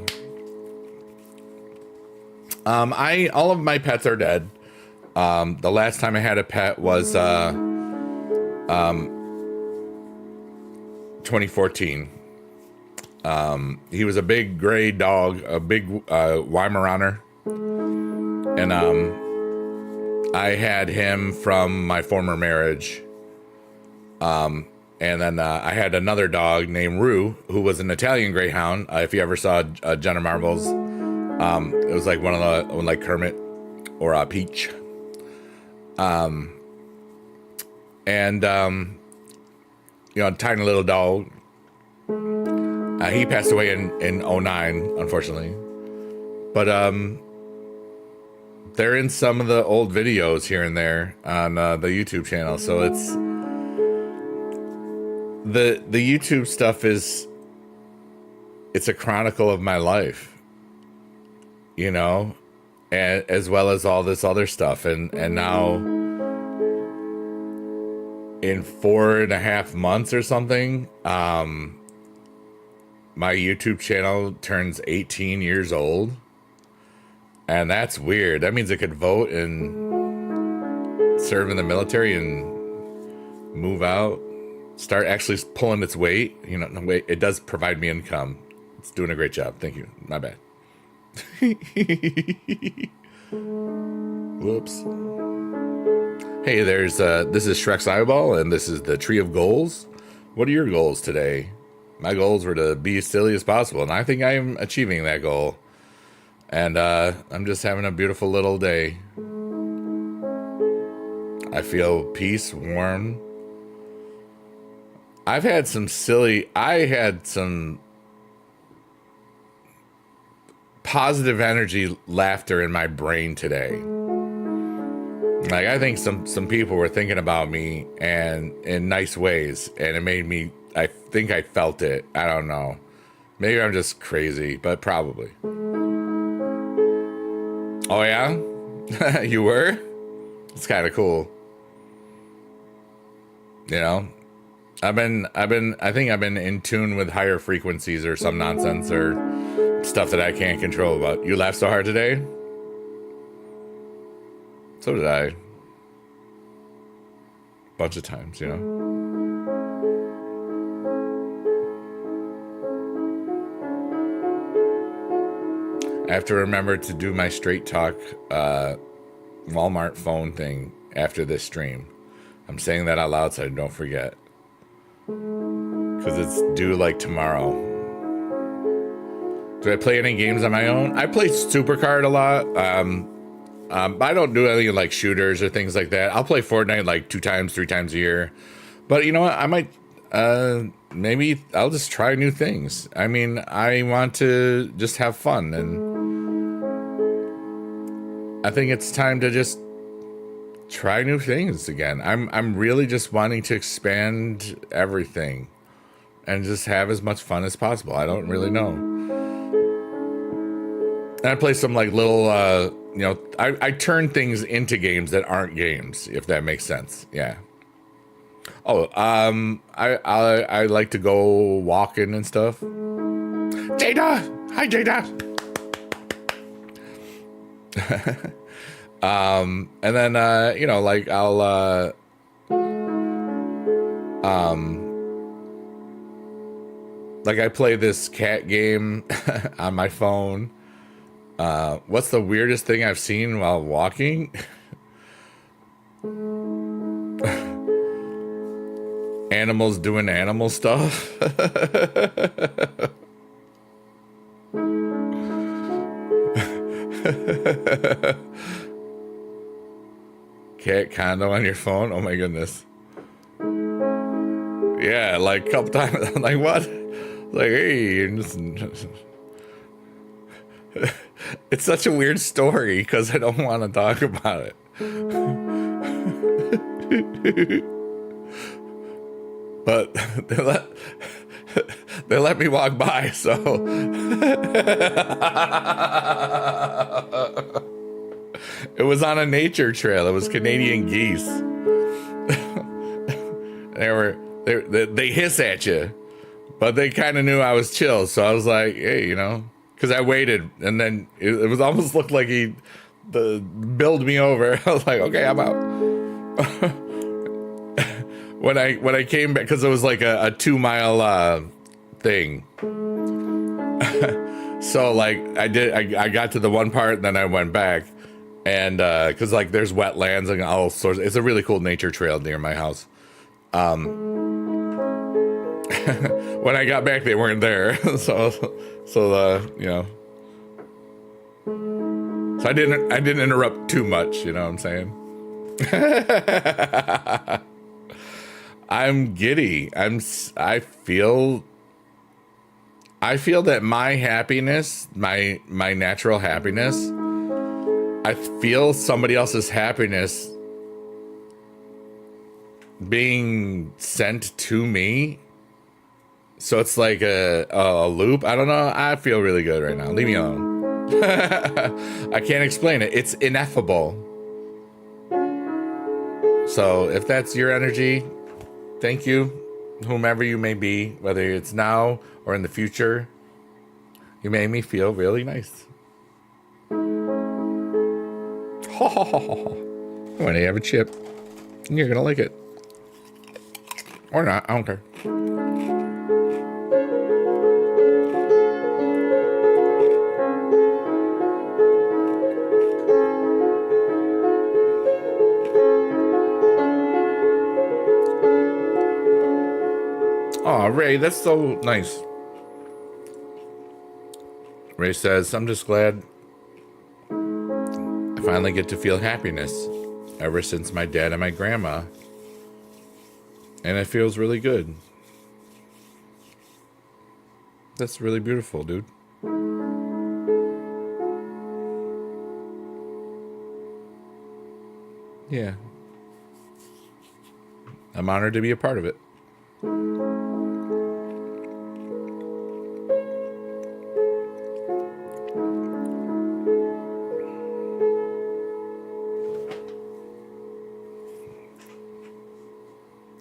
[SPEAKER 1] All of my pets are dead. The last time I had a pet was 2014. He was a big gray dog, a big Weimaraner, and I had him from my former marriage. And then I had another dog named Rue, who was an Italian Greyhound. If you ever saw Jenna Marbles, it was like one of the, like Kermit or Peach. And tiny little dog. He passed away in 09, unfortunately. But they're in some of the old videos here and there on the YouTube channel. So it's the YouTube stuff it's a chronicle of my life, and as well as all this other stuff. And now in 4.5 months or something, my YouTube channel turns 18 years old. And that's weird. That means it could vote and serve in the military and move out. Start actually pulling its weight. Wait, it does provide me income. It's doing a great job. Thank you. My bad. Whoops. Hey, this is Shrek's Eyeball, and this is the Tree of Goals. What are your goals today? My goals were to be as silly as possible, and I think I am achieving that goal. And I'm just having a beautiful little day. I feel peace, warm. I had some positive energy, laughter in my brain today. Like, I think some people were thinking about me and in nice ways, and it made me, I think I felt it. I don't know. Maybe I'm just crazy, but probably. Oh yeah? You were? It's kind of cool. I think I've been in tune with higher frequencies or some nonsense or stuff that I can't control about. You laughed so hard today? So did I. Bunch of times, I have to remember to do my Straight Talk Walmart phone thing after this stream. I'm saying that out loud so I don't forget. Because it's due like tomorrow. Do I play any games on my own? I play Supercard a lot. I don't do any like shooters or things like that. I'll play Fortnite like 2 times, 3 times a year. But you know what? I might, maybe I'll just try new things. I mean, I want to just have fun, and I think it's time to just try new things again. I'm really just wanting to expand everything and just have as much fun as possible. I don't really know. And I play some like little, you know, I turn things into games that aren't games, if that makes sense. Yeah. Oh, I like to go walking and stuff. Jada! Hi, Jada! And then, you know, like I'll, like I play this cat game on my phone. What's the weirdest thing I've seen while walking? Animals doing animal stuff. Cat condo on your phone? Oh my goodness. Yeah, like a couple times. I'm like, what? Like, hey, it's such a weird story because I don't want to talk about it. But they let me walk by, so it was on a nature trail. It was Canadian geese. They hiss at you, but they kind of knew I was chill, so I was like, hey, you know, because I waited, and then it was almost looked like he billed me over. I was like, okay, I'm out. When I came back, because it was like a 2-mile thing. So like I got to the one part, and then I went back, and because like there's wetlands and all sorts. It's a really cool nature trail near my house. When I got back, they weren't there. so you know, so I didn't interrupt too much. You know what I'm saying? I'm giddy. I feel that my happiness, my natural happiness, I feel somebody else's happiness being sent to me. So it's like a loop. I don't know. I feel really good right now. Leave me alone. I can't explain it. It's ineffable. So if that's your energy, thank you, whomever you may be, whether it's now or in the future. You made me feel really nice. When I have a chip, you're gonna like it. Or not, I don't care. Oh, Ray, that's so nice. Ray says, I'm just glad I finally get to feel happiness ever since my dad and my grandma. And it feels really good. That's really beautiful, dude. Yeah. I'm honored to be a part of it.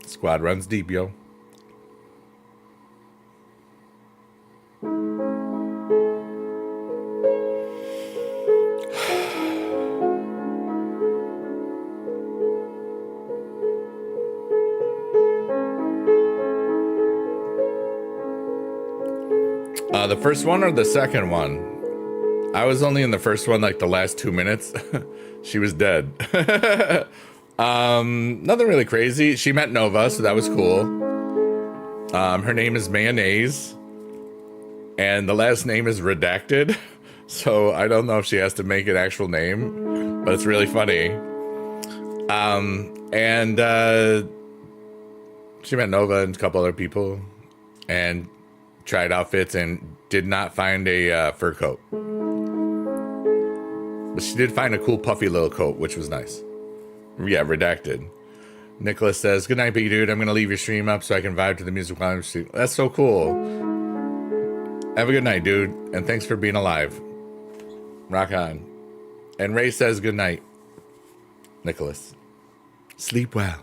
[SPEAKER 1] Squad runs deep, yo. The first one or the second one? I was only in the first one, like the last 2 minutes. She was dead. Nothing really crazy. She met Nova, so that was cool. Her name is Mayonnaise, and the last name is redacted. So I don't know if she has to make an actual name, but it's really funny. And she met Nova and a couple other people, and tried outfits and did not find a fur coat. But she did find a cool puffy little coat, which was nice. Yeah, redacted. Nicholas says, "Good night, big dude. I'm going to leave your stream up so I can vibe to the music while I'm streaming." That's so cool. Have a good night, dude. And thanks for being alive. Rock on. And Ray says, "Good night, Nicholas. Sleep well."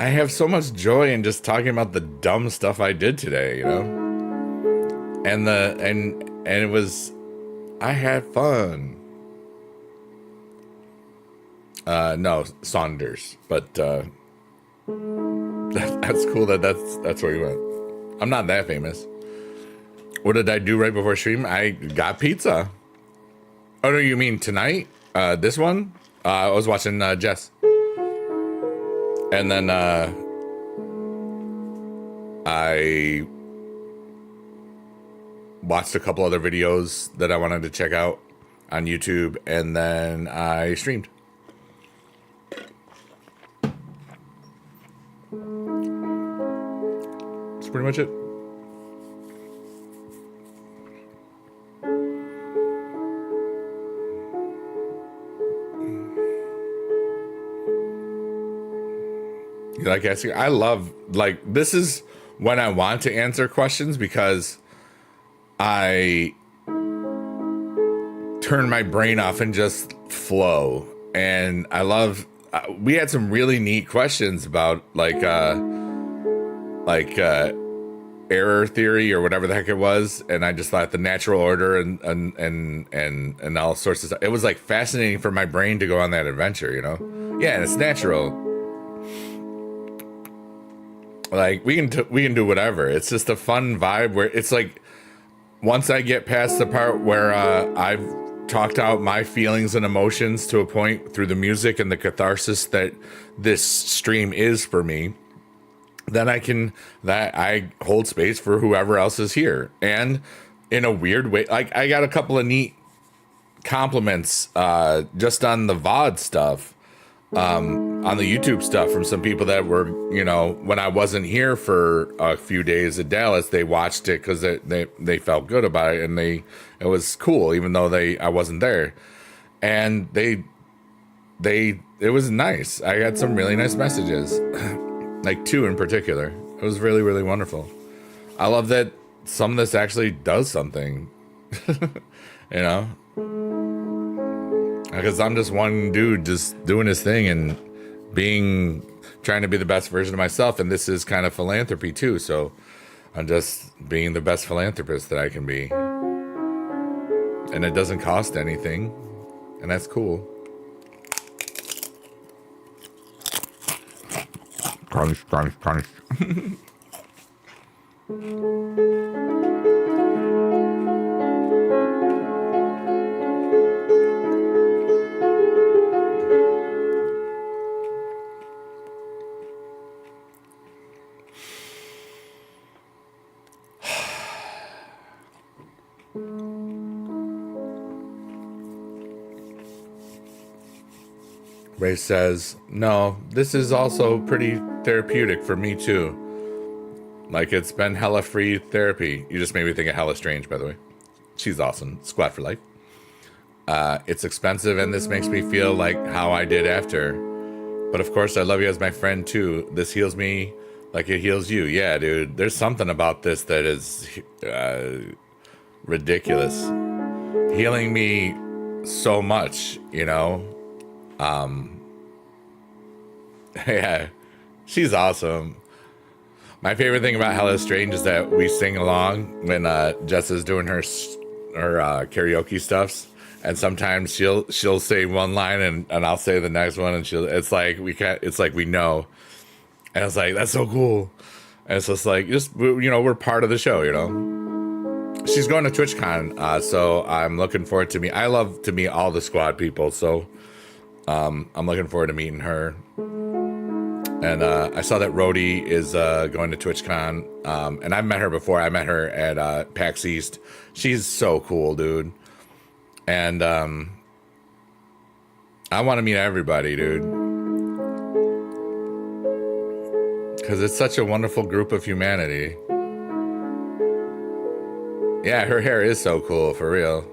[SPEAKER 1] I have so much joy in just talking about the dumb stuff I did today, you know? And it was, I had fun. No, Saunders, but that's cool that's where you went. I'm not that famous. What did I do right before stream? I got pizza. Oh no, you mean tonight? This one? I was watching Jess. And then I watched a couple other videos that I wanted to check out on YouTube, and then I streamed. That's pretty much it. Like asking, I love, like, this is when I want to answer questions because I turn my brain off and just flow. And I love, we had some really neat questions about like error theory or whatever the heck it was. And I just thought the natural order and all sorts of stuff. It was like fascinating for my brain to go on that adventure, you know? Yeah, and it's natural. Like we can do whatever. It's just a fun vibe where it's like once I get past the part where I've talked out my feelings and emotions to a point through the music and the catharsis that this stream is for me, then I hold space for whoever else is here. And in a weird way, like I got a couple of neat compliments just on the VOD stuff. On the YouTube stuff from some people that were, you know, when I wasn't here for a few days at Dallas, they watched it because they felt good about it, and it was cool even though I wasn't there, and it was nice. I got some really nice messages, like 2 in particular. It was really, really wonderful. I love that some of this actually does something, you know. Because I'm just one dude just doing his thing and trying to be the best version of myself. And this is kind of philanthropy too. So I'm just being the best philanthropist that I can be. And it doesn't cost anything. And that's cool. Crunch, crunch, crunch. Ray says, "No, this is also pretty therapeutic for me too. Like it's been hella free therapy." You just made me think of Hella Strange, by the way. She's awesome. Squad for life. It's expensive, and this makes me feel like how I did after. But of course, I love you as my friend too. This heals me like it heals you. Yeah, dude. There's something about this that is ridiculous. Healing me so much, you know. Yeah, she's awesome. My favorite thing about Hella Strange is that we sing along when Jess is doing her karaoke stuffs, and sometimes she'll say one line and I'll say the next one, and it's like we know, and it's like that's so cool. And it's just like, we're part of the show, She's going to TwitchCon, so I'm looking forward to I love to meet all the squad people, so I'm looking forward to meeting her. And I saw that Rhodey is going to TwitchCon, and I've met her before. I met her at PAX East. She's so cool, dude. And I want to meet everybody, dude, because it's such a wonderful group of humanity. Yeah, her hair is so cool, for real.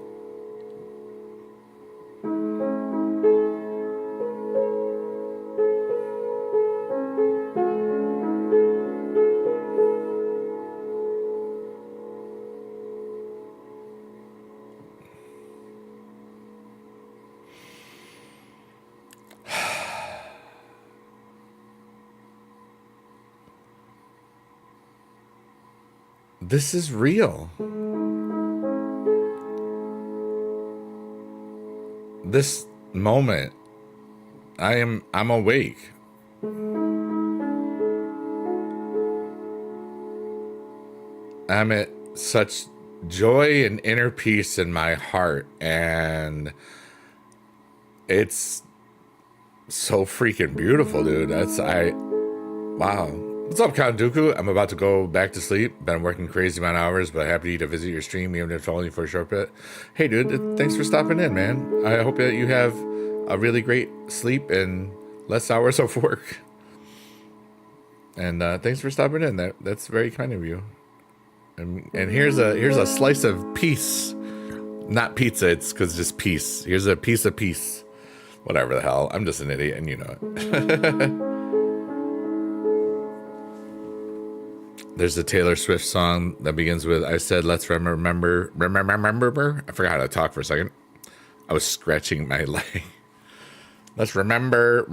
[SPEAKER 1] This is real. This moment, I'm awake. I'm at such joy and inner peace in my heart, and it's so freaking beautiful, dude. Wow. What's up, Count Dooku? I'm about to go back to sleep. Been working crazy amount of hours, but happy to visit your stream, even if it's only for a short bit. Hey, dude, thanks for stopping in, man. I hope that you have a really great sleep and less hours of work. And thanks for stopping in. That's very kind of you. And here's a slice of peace. Not pizza, it's because just peace. Here's a piece of peace. Whatever the hell. I'm just an idiot, and you know it. There's a Taylor Swift song that begins with, I said, let's remember. I forgot how to talk for a second. I was scratching my leg. Let's remember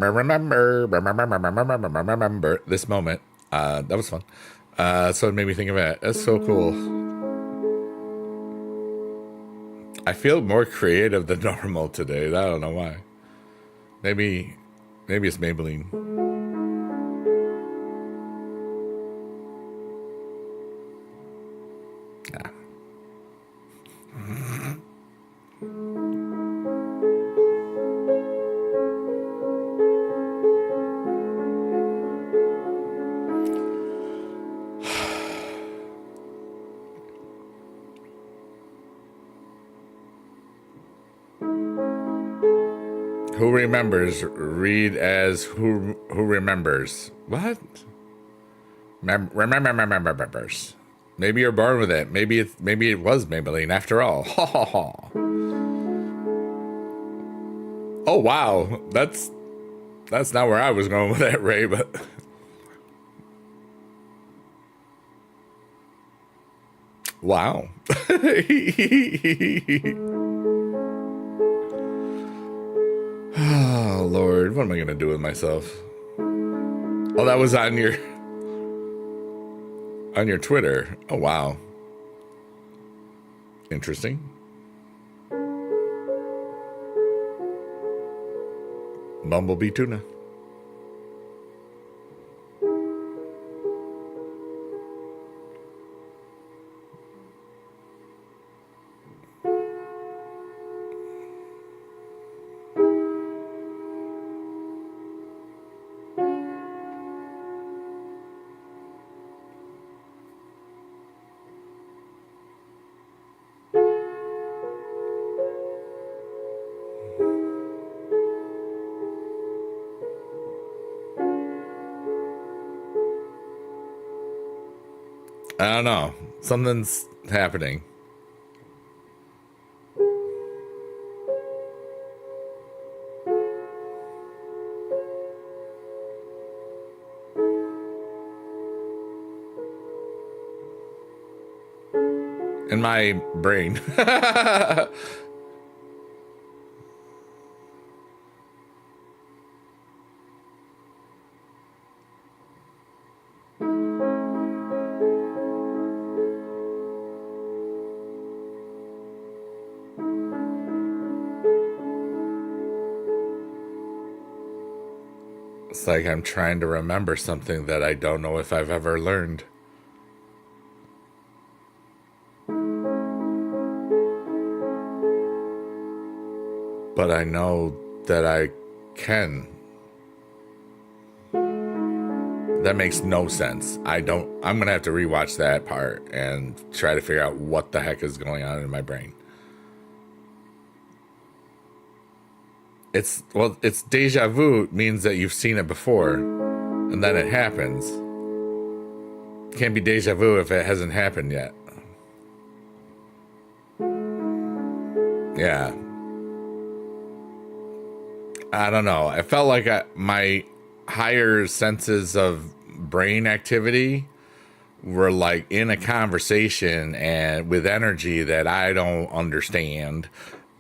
[SPEAKER 1] this moment. That was fun. So it made me think of that. That's so cool. I feel more creative than normal today. I don't know why. Maybe it's Maybelline. Yeah. Who remembers? Read as who remembers. What? Remembers. Maybe you're born with it. Maybe it was Maybelline after all. Ha ha ha. Oh wow, that's not where I was going with that, Ray. But wow. Oh Lord, what am I gonna do with myself? Oh, that was on your Twitter. Oh wow. Interesting. Bumblebee tuna. I don't know. Something's happening. In my brain. It's like I'm trying to remember something that I don't know if I've ever learned. but I know that I can. That makes no sense. I'm gonna have to rewatch that part and try to figure out what the heck is going on in my brain. It's deja vu means that you've seen it before and then it happens. It can't be deja vu if it hasn't happened yet. Yeah. I don't know. I felt like my higher senses of brain activity were like in a conversation and with energy that I don't understand.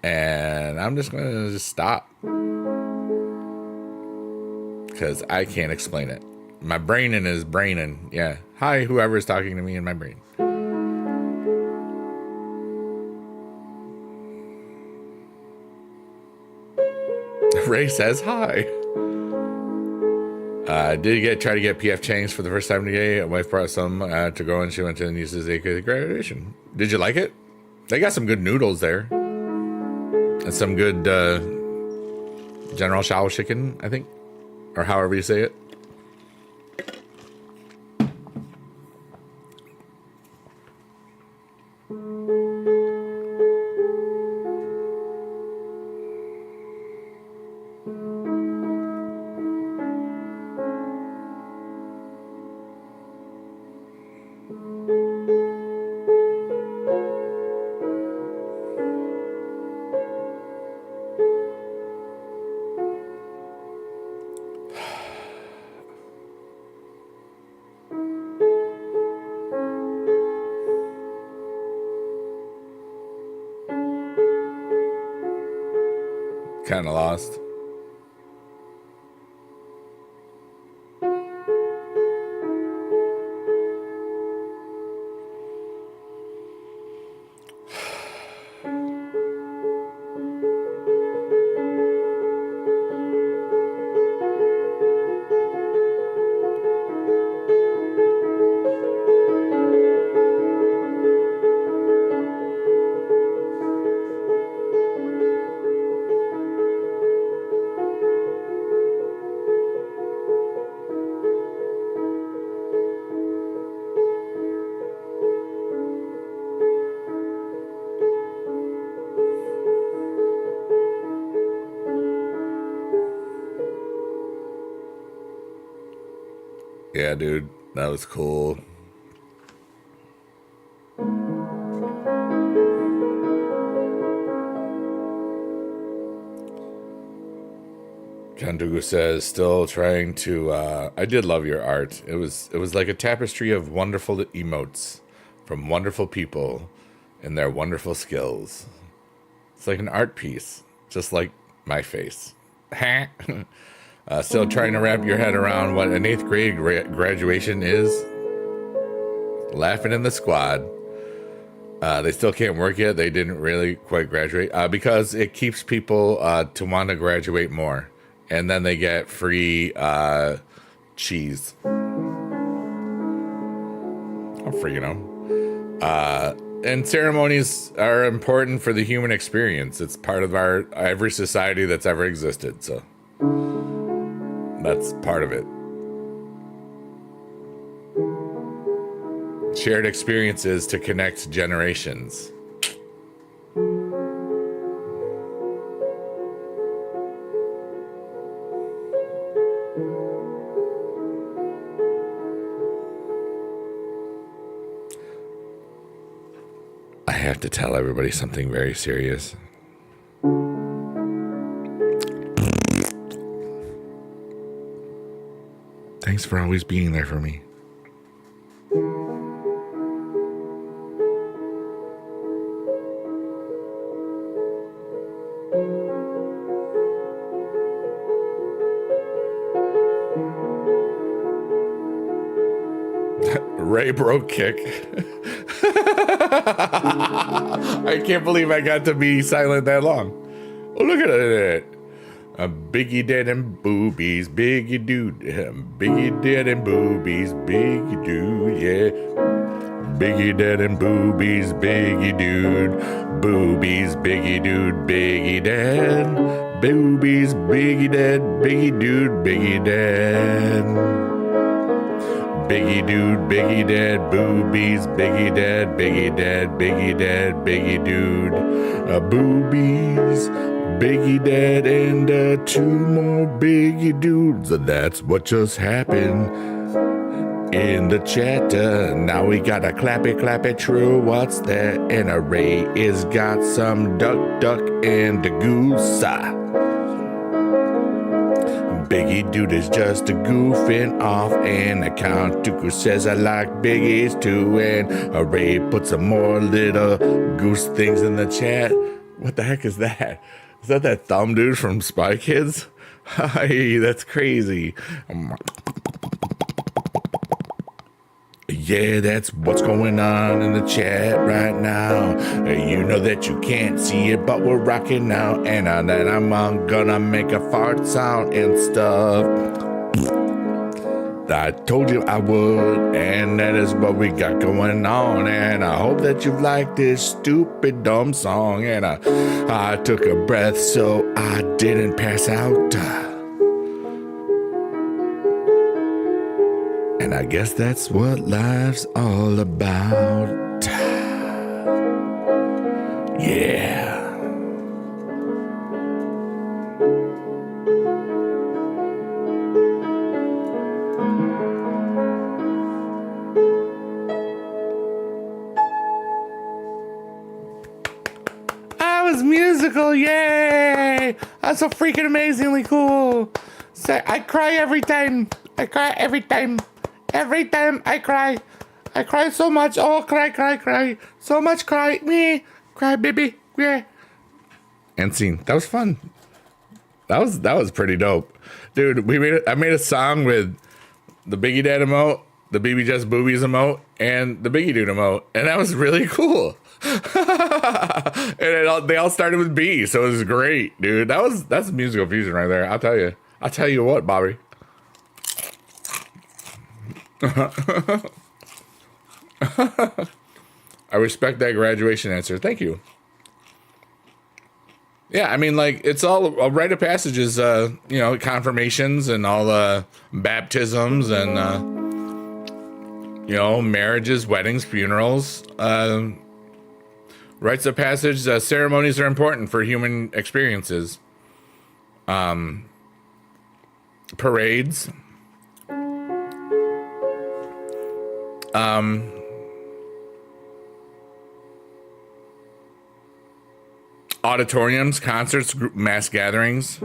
[SPEAKER 1] And I'm just going to stop. Because I can't explain it. My brainin is brainin. Yeah. Hi, whoever's talking to me in my brain. Ray says hi. Did try to get PF Chang's for the first time today. My wife brought some to go, and she went to the niece's graduation. Did you like it? They got some good noodles there. And some good General Shao chicken, I think. Or however you say it. Kind of lost. Yeah, dude, that was cool. Kandugu says, still trying to, I did love your art. It was like a tapestry of wonderful emotes from wonderful people and their wonderful skills. It's like an art piece, just like my face. Still trying to wrap your head around what an 8th grade graduation is. Laughing in the squad. They still can't work yet. They didn't really quite graduate because it keeps people to want to graduate more. And then they get free cheese. I'm free, you know. And ceremonies are important for the human experience. It's part of every society that's ever existed. So that's part of it. Shared experiences to connect generations. I have to tell everybody something very serious. Thanks for always being there for me. Ray broke kick. I can't believe I got to be silent that long. Oh, look at it. A biggie dead and boobies, biggie dude. Biggie dead and boobies, biggie dude, yeah. Biggie Dad and Boobies, Biggie Dude. Boobies, Biggie Dude, Biggie Dad. Boobies, Biggie Dad, Biggie Dude, Biggie Dad. Biggie Dude, Biggie Dad, Boobies, Biggie Dad, Biggie Dad, Biggie Dad, Biggie Dude. Boobies, Biggie Dad, and 2 more Biggie Dudes. That's what just happened in the chat. Now we got a clappy true. What's that? And a Ray is got some duck and a goose. Biggie Dude is just a goofing off, and Count Dooku says I like biggies too, and a Ray put some more little goose things in the chat. What the heck is that? Is that thumb dude from Spy Kids? Hey, that's crazy. Yeah, that's what's going on in the chat right now. You know that you can't see it, but we're rocking now. And then I'm gonna make a fart sound and stuff. I told you I would, and that is what we got going on. And I hope that you like this stupid, dumb song. And I took a breath so I didn't pass out. And I guess that's what life's all about. Yeah. I was musical, yay! That's so freaking amazingly cool. So I cry every time. I cry every time. Every time I cry so much. Oh, cry. So much cry. Me, cry, baby. Yeah. End scene. That was fun. That was pretty dope, dude. I made a song with the Biggie Dad emote, the BB Just Boobies emote, and the Biggie Dude emote, and that was really cool. And they all started with B, so it was great, dude. That's musical fusion right there. I'll tell you what, Bobby. I respect that graduation answer. Thank you. Yeah, I mean, like, it's all a rite of passage is, confirmations and all baptisms and, marriages, weddings, funerals. Rites of passage, ceremonies are important for human experiences. Parades. Auditoriums, concerts, mass gatherings,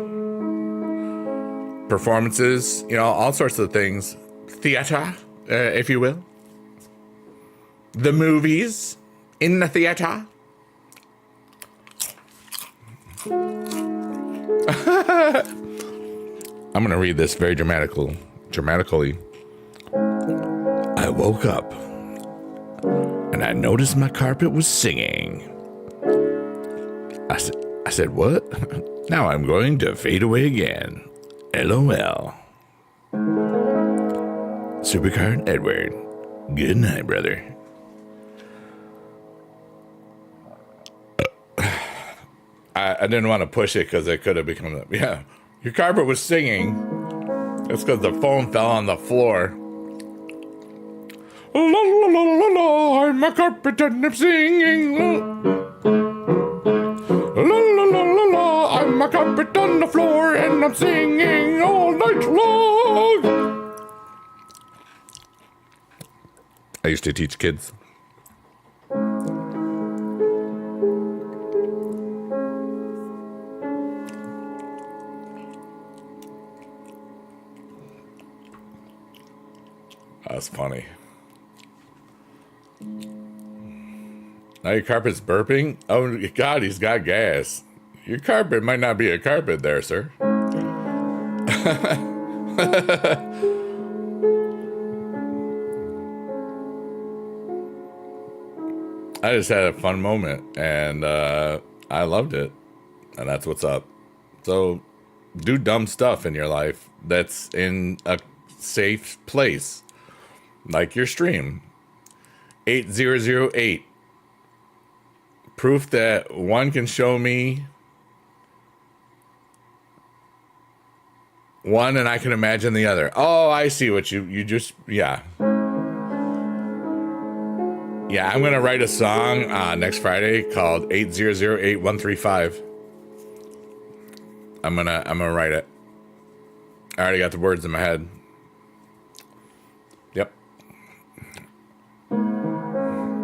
[SPEAKER 1] performances, all sorts of things. Theater, if you will. The movies in the theater. I'm going to read this very dramatically. I woke up and I noticed my carpet was singing. I said, what? Now I'm going to fade away again. LOL. Supercard Edward. Good night, brother. I didn't want to push it because it could have become, your carpet was singing. It's because the phone fell on the floor. La la la la la, I'm a carpet and I'm singing. La la la la la, I'm a carpet on the floor and I'm singing all night long. I used to teach kids. That's funny. Now your carpet's burping? Oh, God, he's got gas. Your carpet might not be a carpet there, sir. I just had a fun moment, and I loved it. And that's what's up. So do dumb stuff in your life that's in a safe place, like your stream. 8008. Proof that one can show me one and I can imagine the other. Oh, I see what you just, yeah. Yeah, I'm going to write a song next Friday called 8008135. I'm going to write it. I already got the words in my head. Yep.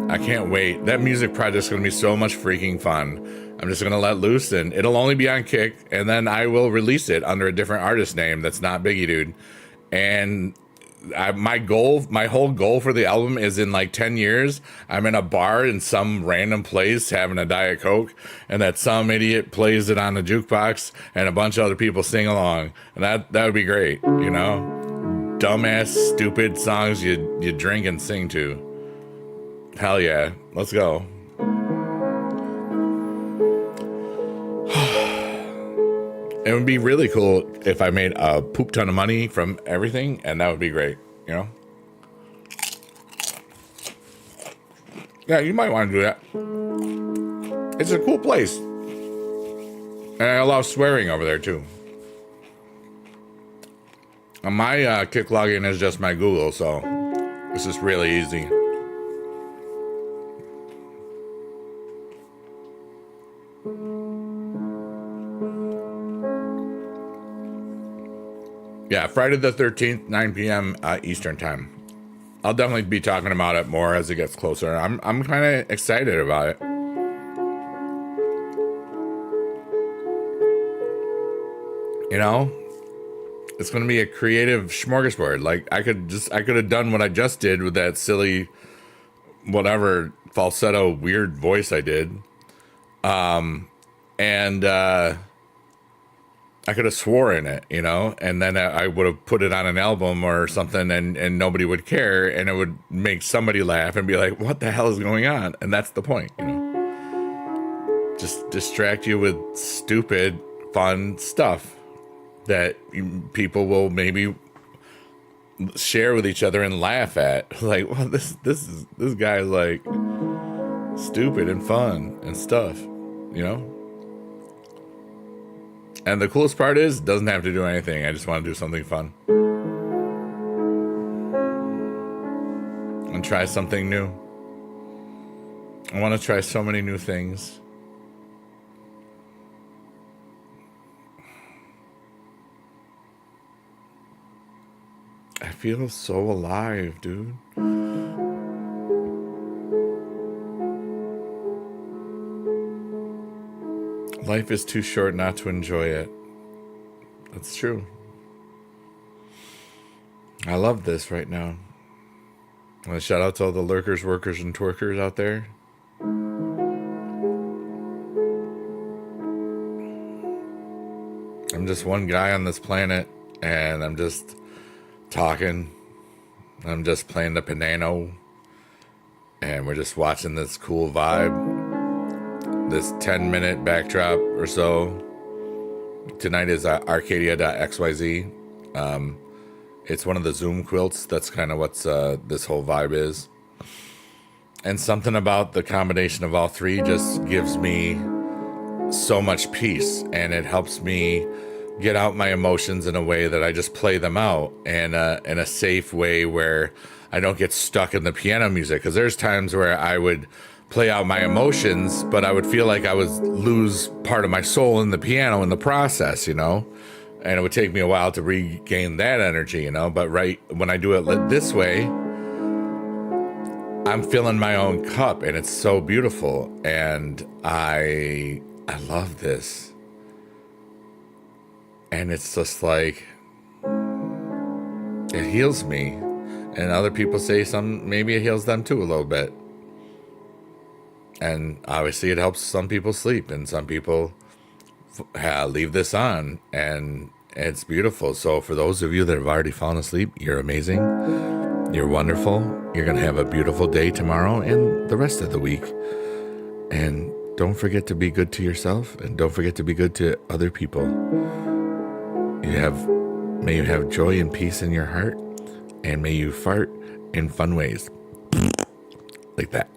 [SPEAKER 1] I can't wait. That music project's going to be so much freaking fun. I'm just going to let loose, and it'll only be on Kick, and then I will release it under a different artist name that's not Biggie Dude. And my whole goal for the album is in like 10 years, I'm in a bar in some random place having a Diet Coke, and that some idiot plays it on the jukebox, and a bunch of other people sing along. And that would be great, you know? Dumbass, stupid songs you drink and sing to. Hell yeah. Let's go. It would be really cool if I made a poop ton of money from everything, and that would be great, you know? Yeah, you might want to do that. It's a cool place. And I allow swearing over there, too. And my Kick login is just my Google, so it's just really easy. Yeah, Friday the 13th, 9 p.m. Eastern time. I'll definitely be talking about it more as it gets closer. I'm kind of excited about it. You know, it's going to be a creative smorgasbord. Like I could have done what I just did with that silly, whatever falsetto weird voice I did, and I could have swore in it, you know, and then I would have put it on an album or something, and nobody would care, and it would make somebody laugh and be like, what the hell is going on? And that's the point, you know. Just distract you with stupid, fun stuff that people will maybe share with each other and laugh at. Like, well, this guy's like stupid and fun and stuff, you know. And the coolest part is, it doesn't have to do anything. I just want to do something fun. And try something new. I want to try so many new things. I feel so alive, dude. Life is too short not to enjoy it. That's true. I love this right now. I want to shout out to all the lurkers, workers, and twerkers out there. I'm just one guy on this planet, and I'm just talking. I'm just playing the piano, and we're just watching this cool vibe. This 10-minute backdrop or so. Tonight is Arcadia.xyz. It's one of the Zoom quilts. That's kind of what's this whole vibe is. And something about the combination of all three just gives me so much peace, and it helps me get out my emotions in a way that I just play them out in a safe way where I don't get stuck in the piano music. Because there's times where I would play out my emotions, but I would feel like I would lose part of my soul in the piano in the process, you know, and it would take me a while to regain that energy, you know. But right when I do it this way, I'm filling my own cup, and it's so beautiful, and I love this. And it's just like, it heals me, and other people say maybe it heals them too a little bit. And obviously it helps some people sleep, and some people leave this on, and it's beautiful. So for those of you that have already fallen asleep, you're amazing. You're wonderful. You're going to have a beautiful day tomorrow and the rest of the week. And don't forget to be good to yourself, and don't forget to be good to other people. May you have joy and peace in your heart, and may you fart in fun ways. like that.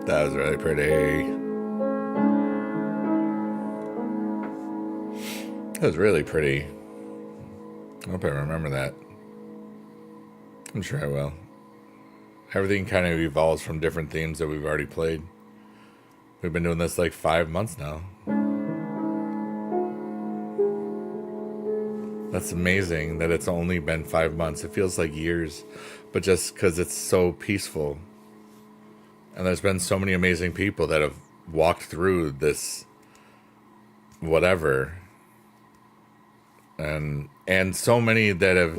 [SPEAKER 1] That was really pretty. That was really pretty. I hope I remember that. I'm sure I will. Everything kind of evolves from different themes that we've already played. We've been doing this like 5 months now. That's amazing that it's only been 5 months. It feels like years, but just because it's so peaceful. And there's been so many amazing people that have walked through this whatever. And so many that have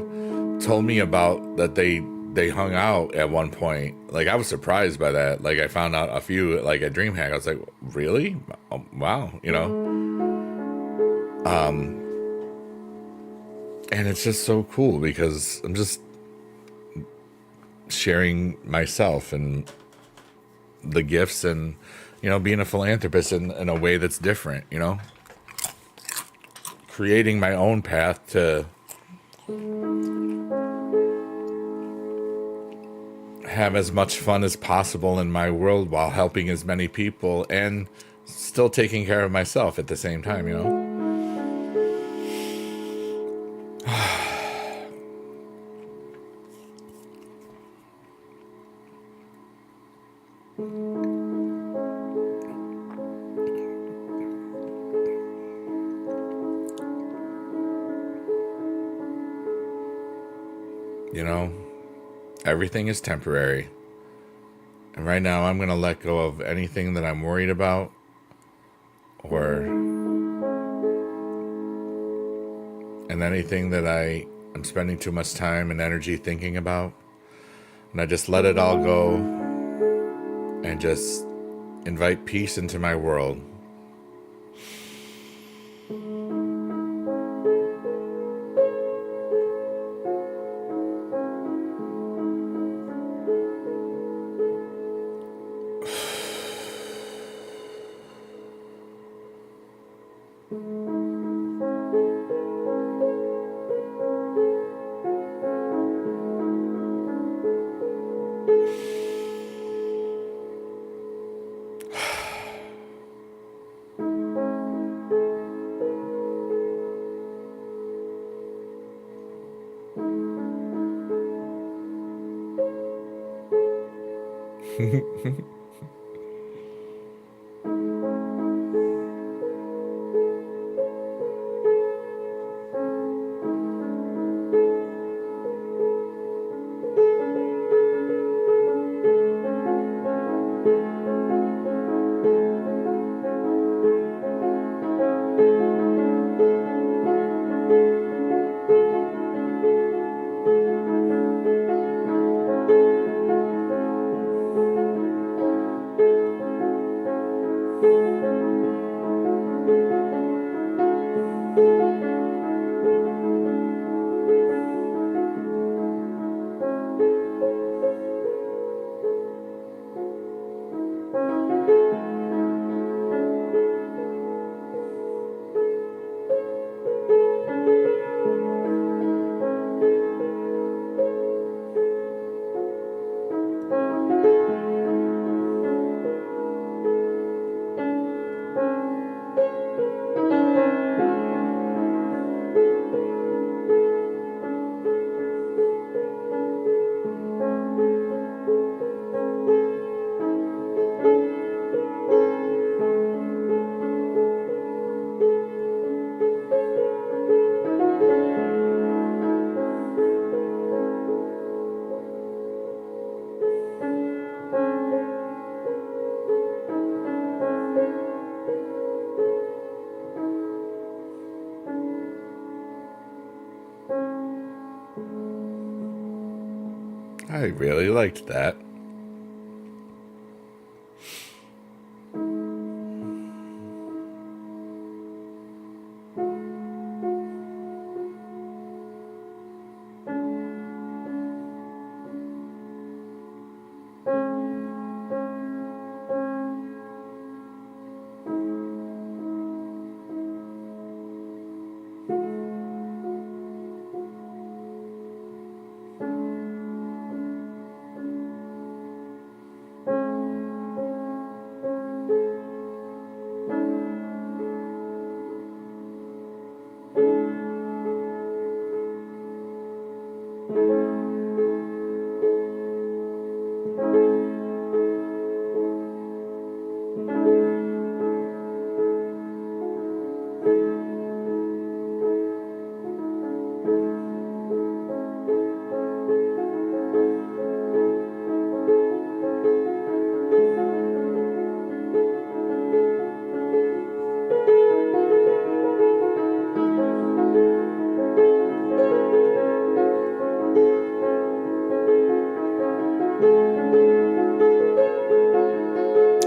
[SPEAKER 1] told me about that they hung out at one point. Like, I was surprised by that. Like, I found out a few, like, at DreamHack. I was like, really? Oh, wow, you know? And it's just so cool because I'm just sharing myself and the gifts and, you know, being a philanthropist in a way that's different, you know? Creating my own path to have as much fun as possible in my world while helping as many people and still taking care of myself at the same time, you know? You know, everything is temporary. And right now I'm going to let go of anything that I'm worried about and anything that I am spending too much time and energy thinking about. And I just let it all go and just invite peace into my world. I really liked that.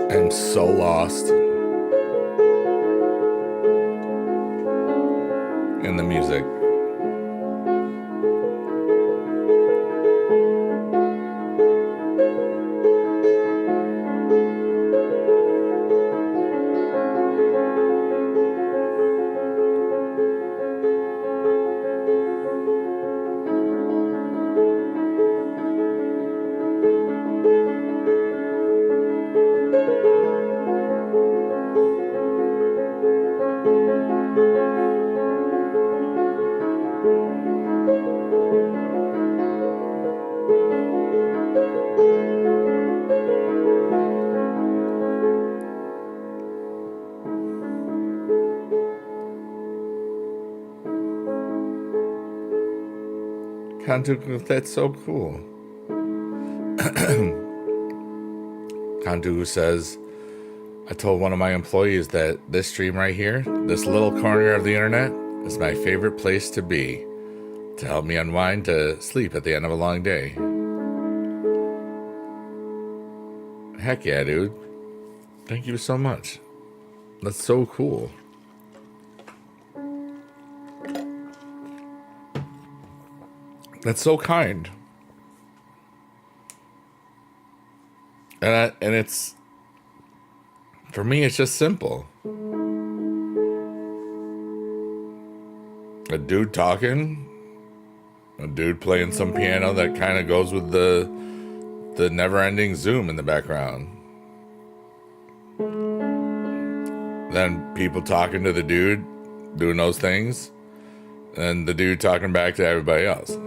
[SPEAKER 1] I'm so lost in the music. Kantu, that's so cool. Kantu says, I told one of my employees that this stream right here, this little corner of the internet, is my favorite place to be, to help me unwind to sleep at the end of a long day. Heck yeah, dude. Thank you so much. That's so cool. That's so kind. And it's, for me, it's just simple. A dude talking, a dude playing some piano that kind of goes with the never-ending zoom in the background. Then people talking to the dude, doing those things, and the dude talking back to everybody else.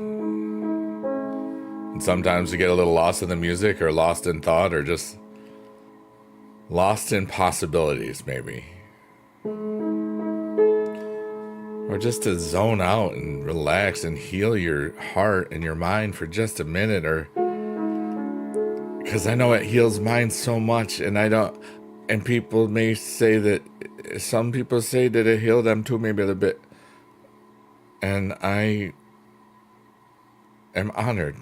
[SPEAKER 1] And sometimes you get a little lost in the music, or lost in thought, or just lost in possibilities, maybe. Or just to zone out and relax and heal your heart and your mind for just a minute, or because I know it heals mine so much, and and people may say that, some people say that it healed them too, maybe a little bit, and I am honored.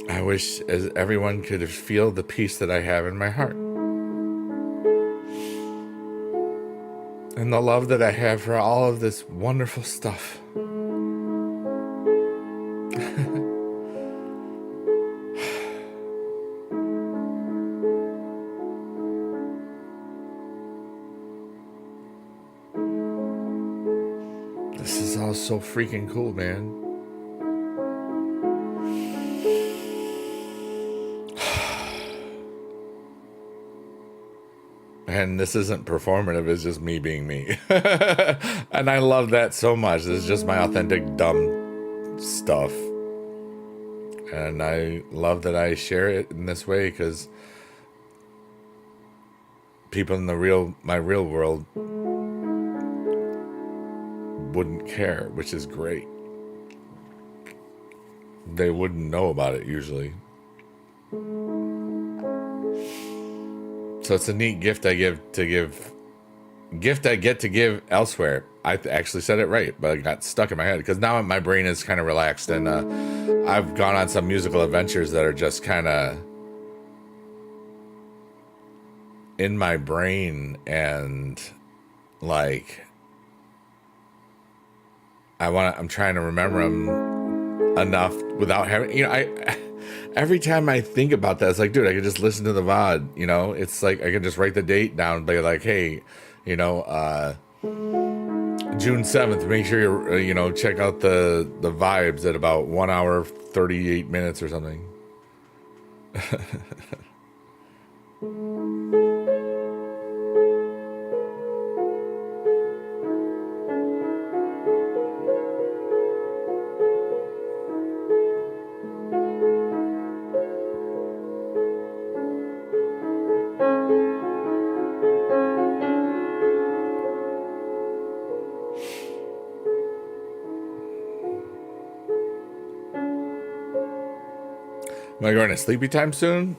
[SPEAKER 1] I wish as everyone could feel the peace that I have in my heart, and the love that I have for all of this wonderful stuff. This is all so freaking cool, man. And this isn't performative, it's just me being me. And I love that so much. This is just my authentic dumb stuff. And I love that I share it in this way, because people in my real world wouldn't care, which is great. They wouldn't know about it usually. So it's a neat gift I get to give elsewhere. actually said it right, but it got stuck in my head because now my brain is kind of relaxed, and I've gone on some musical adventures that are just kind of in my brain, and like I'm trying to remember them enough without having, every time I think about that, it's like, dude, I could just listen to the VOD, it's like I could just write the date down and be like, hey, June 7th, make sure you check out the vibes at about 1 hour 38 minutes or something. Am I going to sleepy time soon?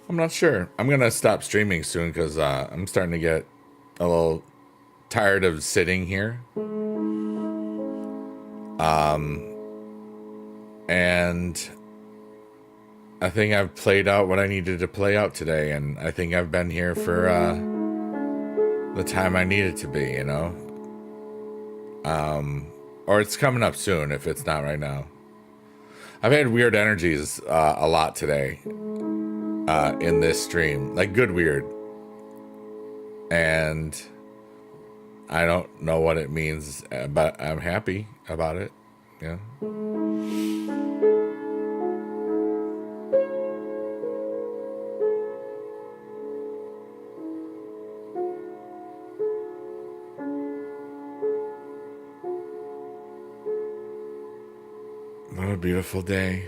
[SPEAKER 1] I'm not sure. I'm going to stop streaming soon because I'm starting to get a little tired of sitting here. And I think I've played out what I needed to play out today. And I think I've been here for the time I needed to be, or it's coming up soon if it's not right now. I've had weird energies a lot today in this stream, like good weird. And I don't know what it means, but I'm happy about it. Yeah. What a beautiful day.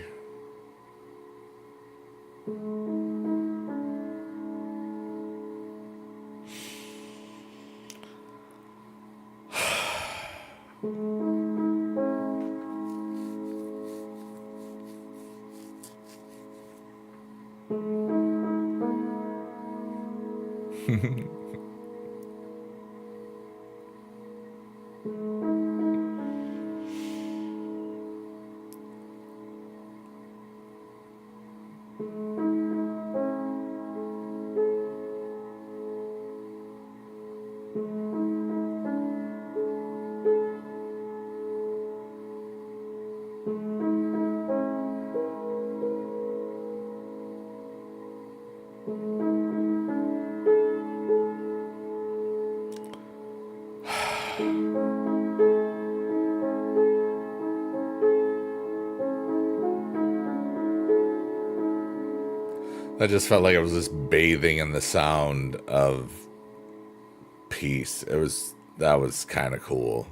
[SPEAKER 1] I just felt like I was just bathing in the sound of peace. That was kind of cool.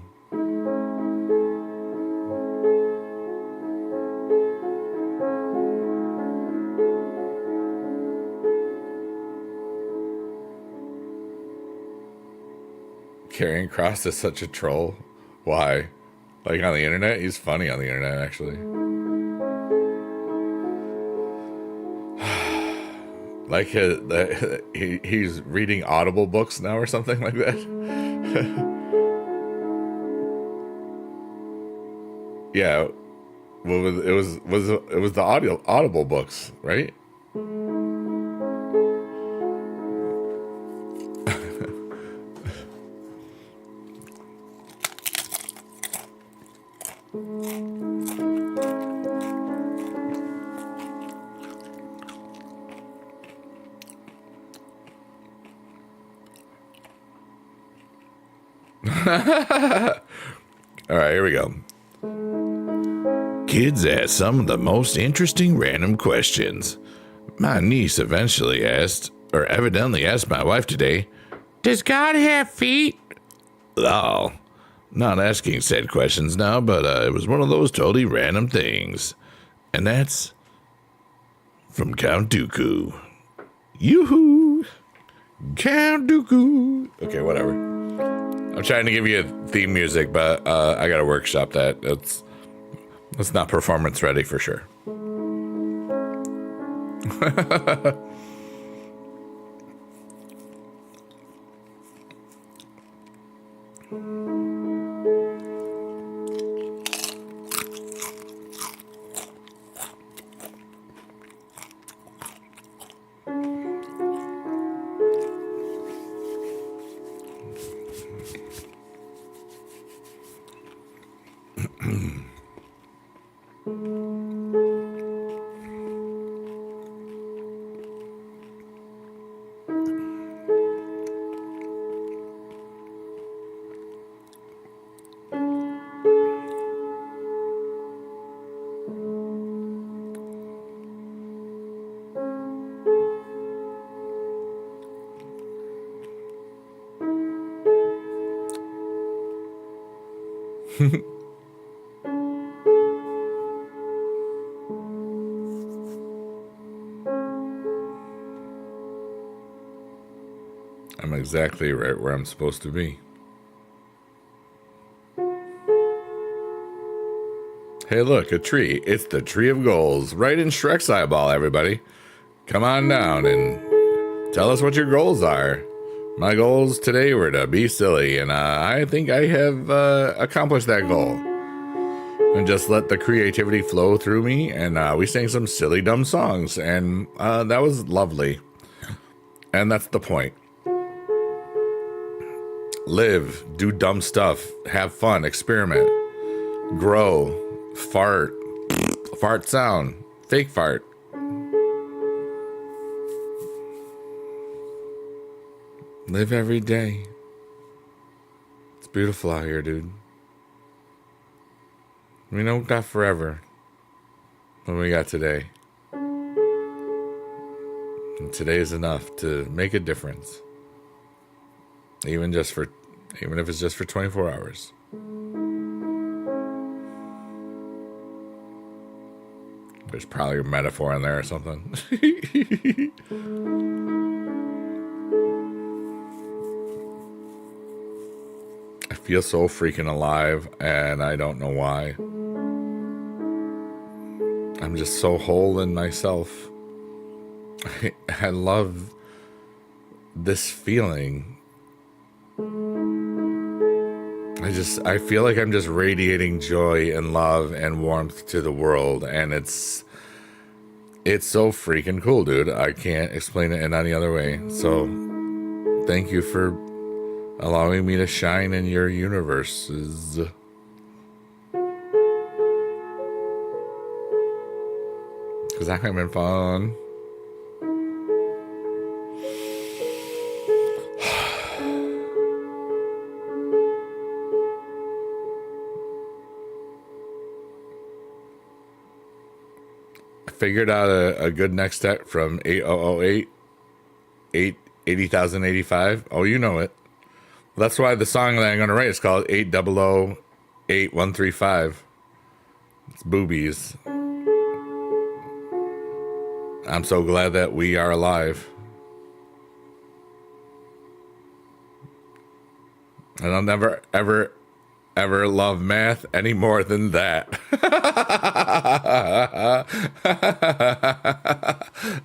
[SPEAKER 1] Carrying Cross is such a troll. Why? Like on the internet? He's funny on the internet, actually. Like he's reading Audible books now or something like that. Yeah, well, it was the Audible books, right? All right, here we go.
[SPEAKER 2] Kids ask some of the most interesting random questions. My niece evidently asked my wife today, "Does God have feet?" Oh, not asking said questions now, but it was one of those totally random things. And that's from Count Dooku. Yoo-hoo! Count Dooku!
[SPEAKER 1] Okay, whatever. I'm trying to give you a theme music, but I gotta workshop that. It's not performance ready for sure. I'm exactly right where I'm supposed to be. Hey, look, a tree. It's the tree of goals. Right in Shrek's eyeball, everybody. Come on down and tell us what your goals are. My goals today were to be silly, and I think I have accomplished that goal. And just let the creativity flow through me, and we sang some silly, dumb songs, and that was lovely. And that's the point. Live, do dumb stuff, have fun, experiment, grow, fart sound, fake fart. Live every day. It's beautiful out here, dude. We don't got forever. What we got today. And today is enough to make a difference. Even if it's just for 24 hours. There's probably a metaphor in there or something. I feel so freaking alive, and I don't know why. I'm just so whole in myself. I love this feeling. I feel like I'm just radiating joy and love and warmth to the world, and it's so freaking cool, dude. I can't explain it in any other way. So thank you for allowing me to shine in your universes. Because I'm having fun. Figured out a good next step from 8008 80,085. Oh, you know it. That's why the song that I'm going to write is called 8008 135. It's boobies. I'm so glad that we are alive. And I'll never, ever, ever love math any more than that.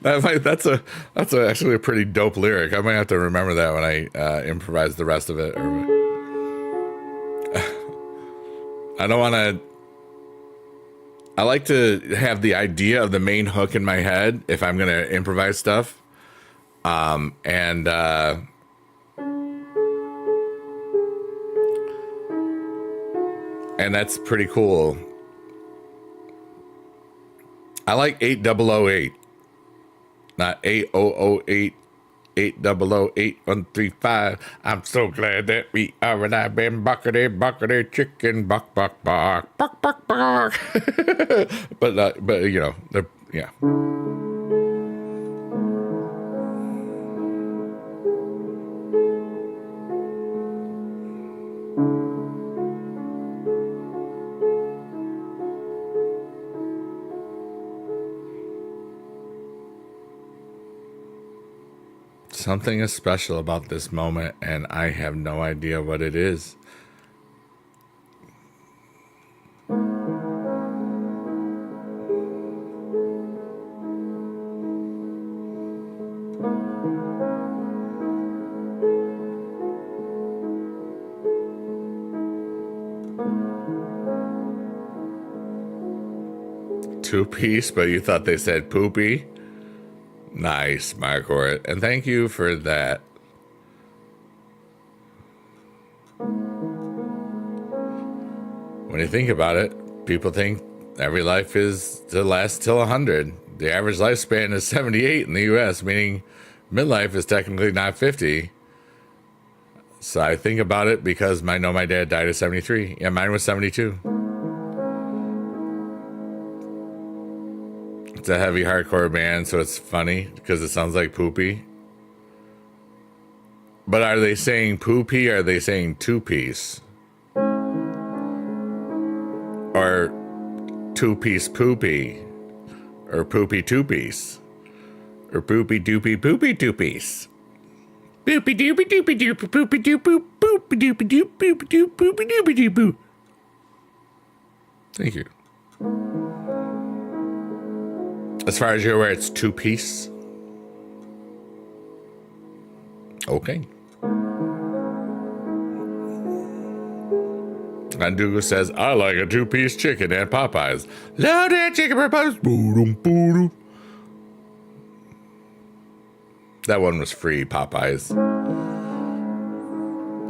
[SPEAKER 1] That's actually a pretty dope lyric. I might have to remember that when I improvise the rest of it. I don't want to. I like to have the idea of the main hook in my head if I'm going to improvise stuff. And that's pretty cool. I like 8008, not 8008, 8008 135. I'm so glad that we are and I've been buckety chicken buck buck buck buck buck buck. but you know, yeah. Something is special about this moment, and I have no idea what it is. Two-piece, but you thought they said poopy? Nice, Margaret. And thank you for that. When you think about it, people think every life is to last till 100. The average lifespan is 78 in the US, meaning midlife is technically not 50. So I think about it because I know my dad died at 73. Yeah, mine was 72. It's a heavy hardcore band, so it's funny because it sounds like poopy. But are they saying poopy or are they saying two-piece? Or two-piece poopy? Or poopy two-piece? Or poopy doopy poopy two-piece? Poopy doopy doopy doop poopy doop poop poopy doopy doop poopy doop poopy doopy doop poop. Thank you. As far as you're aware, it's two-piece. Okay. And Dougal says, I like a two-piece chicken at Popeyes. Loaded chicken Popeyes. Boom, boom. That one was free, Popeyes.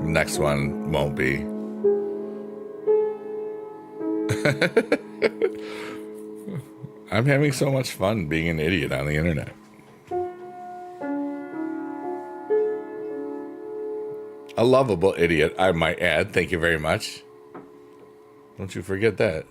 [SPEAKER 1] Next one won't be. I'm having so much fun being an idiot on the internet. A lovable idiot, I might add. Thank you very much. Don't you forget that.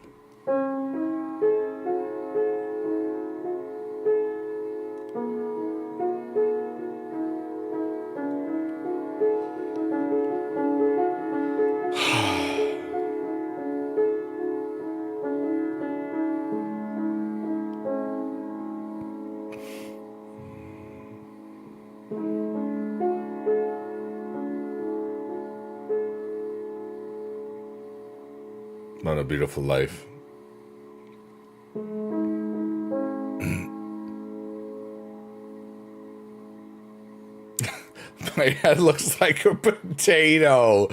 [SPEAKER 1] What a beautiful life. My head looks like a potato.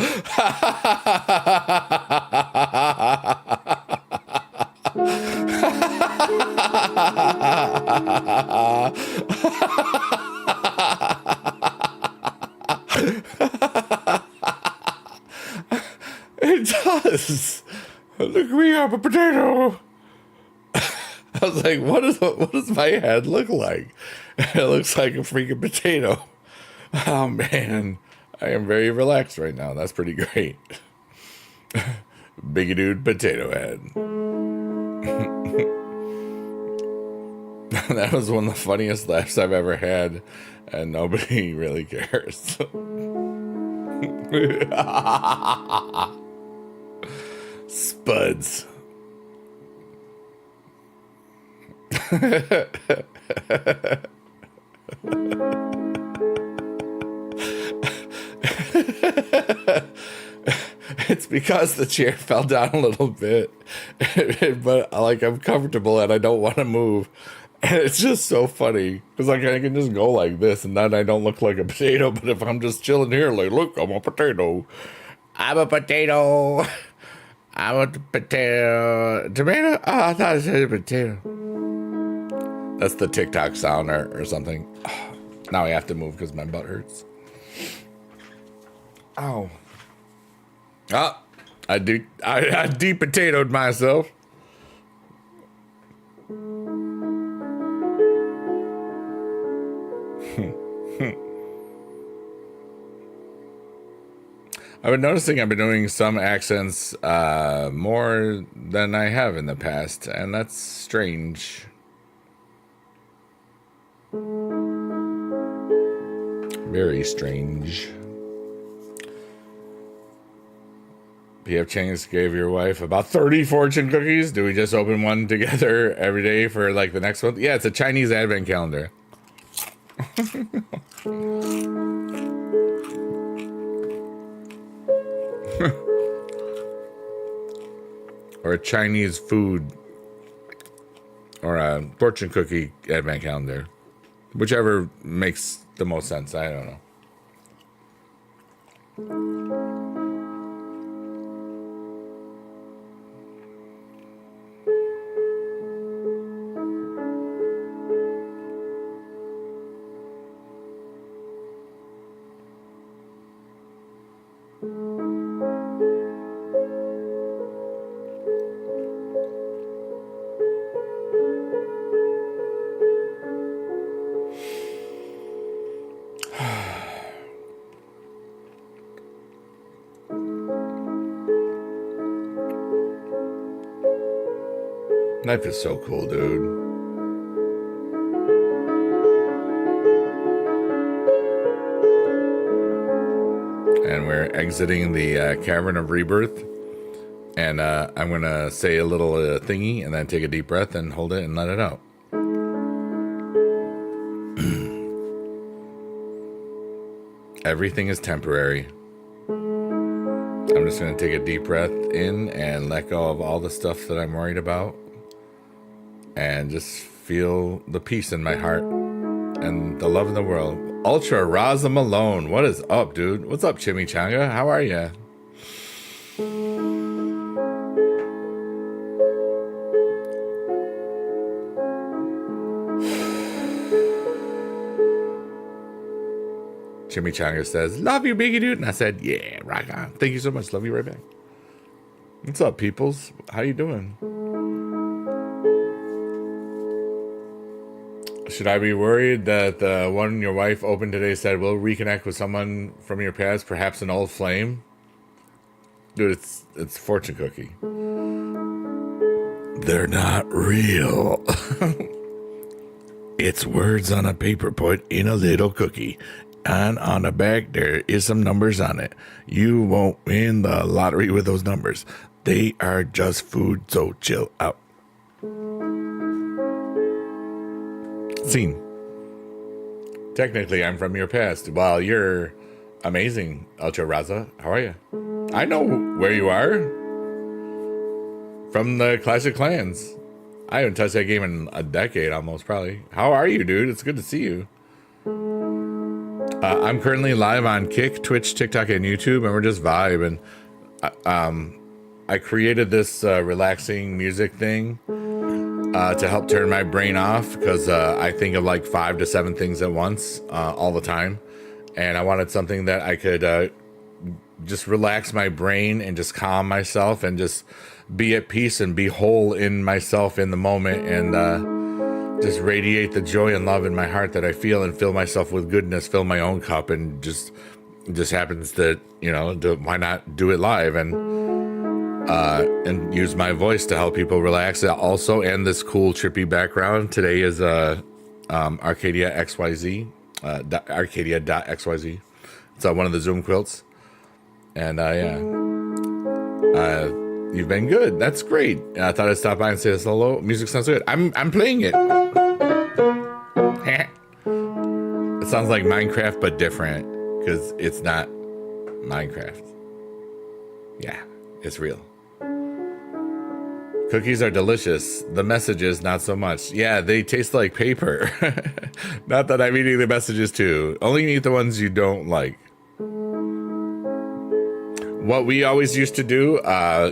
[SPEAKER 1] It does. Look, we have a potato. I was like, what does my head look like? It looks like a freaking potato. Oh man, I am very relaxed right now. That's pretty great. Big dude potato head. That was one of the funniest laughs I've ever had, and nobody really cares. Spuds. It's because the chair fell down a little bit, but like I'm comfortable and I don't want to move. And it's just so funny because like I can just go like this and then I don't look like a potato. But if I'm just chilling here, like, look, I'm a potato. I'm a potato. I'm a potato. Tomato? Oh, I thought I said a potato. That's the TikTok sound or something. Now I have to move because my butt hurts. Ow. Oh, I de-potatoed myself. I've been noticing I've been doing some accents more than I have in the past, and that's strange. Very strange. P.F. Chang's gave your wife about 30 fortune cookies. Do we just open one together every day for like the next month? Yeah, it's a Chinese advent calendar. Or a Chinese food or a fortune cookie advent calendar. Whichever makes the most sense. I don't know. Life is so cool, dude. And we're exiting the cavern of rebirth. And I'm going to say a little thingy and then take a deep breath and hold it and let it out. Everything is temporary. I'm just going to take a deep breath in and let go of all the stuff that I'm worried about. And just feel the peace in my heart and the love in the world. Ultra Raza Malone, what is up, dude? What's up, Chimichanga? How are ya? Chimichanga says, love you, Biggie dude. And I said, yeah, rock on. Thank you so much. Love you right back. What's up, peoples? How you doing? Should I be worried that the one your wife opened today said, we'll reconnect with someone from your past, perhaps an old flame? Dude, it's fortune cookie.
[SPEAKER 2] They're not real. It's words on a paper put in a little cookie. And on the back, there is some numbers on it. You won't win the lottery with those numbers. They are just food, so chill out.
[SPEAKER 1] Scene. Technically, I'm from your past. Well, you're amazing, Ultra Raza. How are you? I know where you are. From the Clash of Clans. I haven't touched that game in a decade almost, probably. How are you, dude? It's good to see you. I'm currently live on Kick, Twitch, TikTok, and YouTube, and we're just vibing. I created this relaxing music thing to help turn my brain off because I think of like 5 to 7 things at once all the time. And I wanted something that I could just relax my brain and just calm myself and just be at peace and be whole in myself in the moment and just radiate the joy and love in my heart that I feel and fill myself with goodness, fill my own cup, and just happens that, you know, why not do it live and use my voice to help people relax also, and this cool trippy background. Today is Arcadia XYZ, Arcadia.xyz. It's one of the Zoom quilts. And you've been good. That's great. And I thought I'd stop by and say hello. Music sounds good. I'm playing it. It sounds like Minecraft, but different because it's not Minecraft. Yeah, it's real. Cookies are delicious. The messages, not so much. Yeah, they taste like paper. Not that I'm eating the messages too. Only eat the ones you don't like. What we always used to do,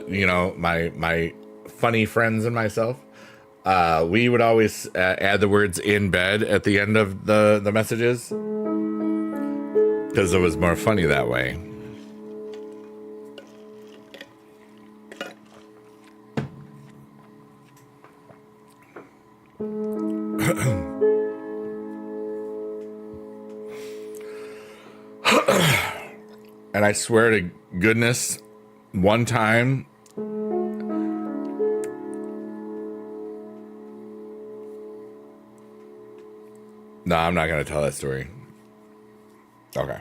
[SPEAKER 1] you know, my funny friends and myself, we would always add the words "in bed" at the end of the messages because it was more funny that way. And I swear to goodness, one time, no, I'm not going to tell that story. Okay.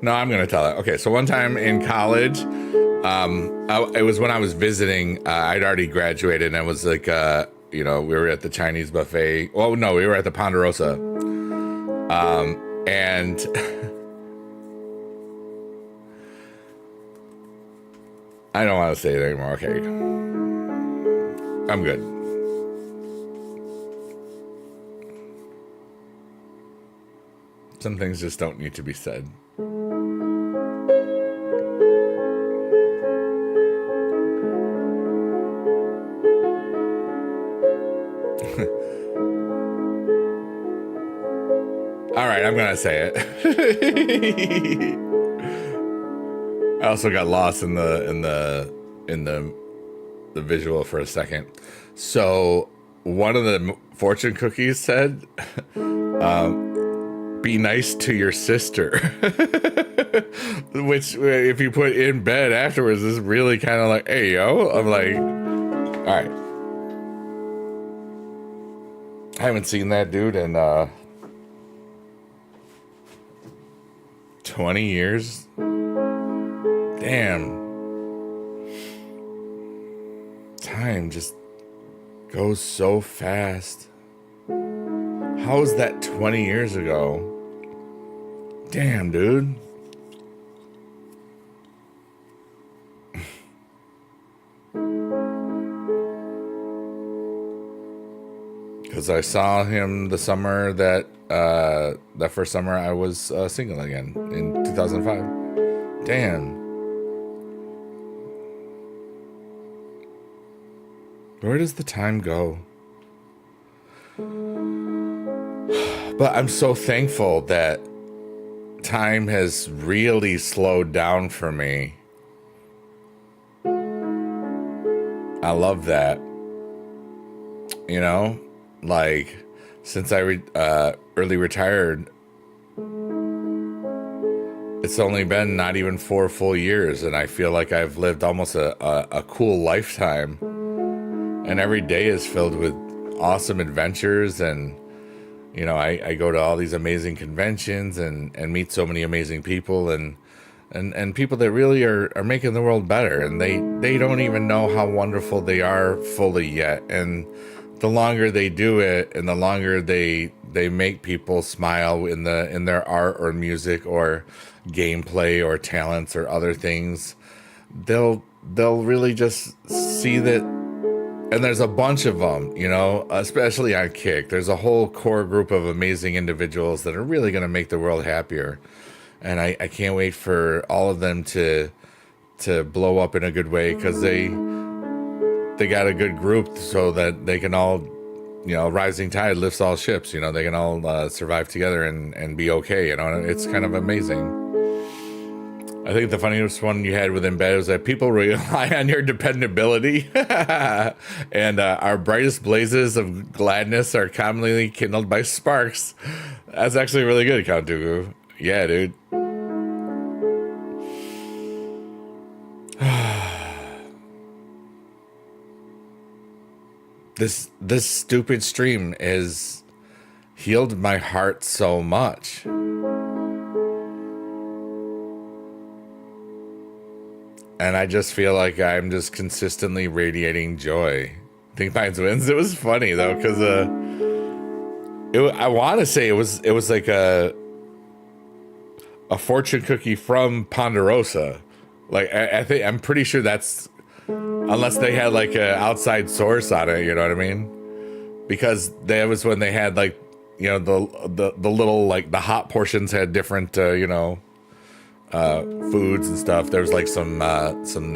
[SPEAKER 1] No, I'm going to tell it. Okay, so one time in college, it was when I was visiting. I'd already graduated, and it was like, you know, we were at the Chinese buffet. Well, no, we were at the Ponderosa. And I don't want to say it anymore. Okay. I'm good. Some things just don't need to be said. All right, I'm gonna say it. I also got lost in the visual for a second. So one of the fortune cookies said, be nice to your sister. Which, if you put in bed afterwards, is really kind of like, hey, yo. I'm like, all right. I haven't seen that dude in 20 years. Damn. Time just goes so fast. How was that 20 years ago? Damn, dude. Because I saw him the summer that first summer I was single again in 2005. Damn. Where does the time go? But I'm so thankful that time has really slowed down for me. I love that. You know, like since I early retired, it's only been not even 4 full years, and I feel like I've lived almost a cool lifetime. And every day is filled with awesome adventures, and you know, I go to all these amazing conventions and meet so many amazing people and people that really are making the world better, and they don't even know how wonderful they are fully yet. And the longer they do it, and the longer they make people smile in their art or music or gameplay or talents or other things, they'll really just see that. And there's a bunch of them, you know, especially on Kick. There's a whole core group of amazing individuals that are really going to make the world happier. And I can't wait for all of them to blow up in a good way, because they got a good group so that they can all, you know, rising tide lifts all ships. You know, they can all survive together and be okay. You know, it's kind of amazing. I think the funniest one you had with Embed was that people rely on your dependability, and our brightest blazes of gladness are commonly kindled by sparks. That's actually really good, Count Dooku. Yeah, dude. This stupid stream has healed my heart so much. And I just feel like I'm just consistently radiating joy. I think Pines wins. It was funny though, because I want to say it was like a fortune cookie from Ponderosa. Like I think I'm pretty sure that's, unless they had like an outside source on it. You know what I mean? Because that was when they had like, you know, the little, like the hot portions had different you know, foods and stuff. There was like some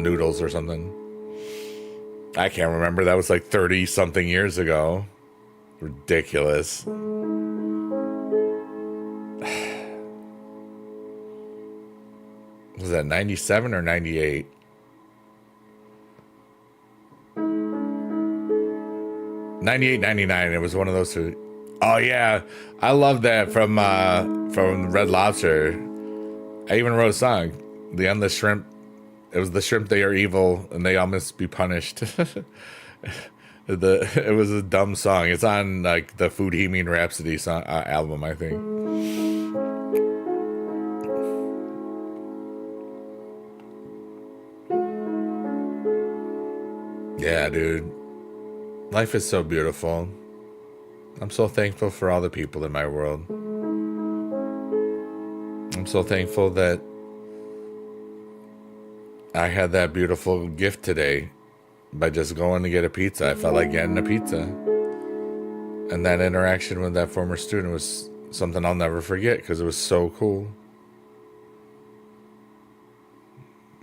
[SPEAKER 1] noodles or something. I can't remember. That was like 30 something years ago. Ridiculous. Was that 97 or 98? '98, '99. It was one of those two. Oh yeah, I love that from Red Lobster. I even wrote a song, "The Endless Shrimp." It was the shrimp, they are evil, and they all must be punished. It was a dumb song. It's on like the Foodhemian Rhapsody song album, I think. Yeah, dude. Life is so beautiful. I'm so thankful for all the people in my world. I'm so thankful that I had that beautiful gift today by just going to get a pizza. I felt like getting a pizza. And that interaction with that former student was something I'll never forget because it was so cool.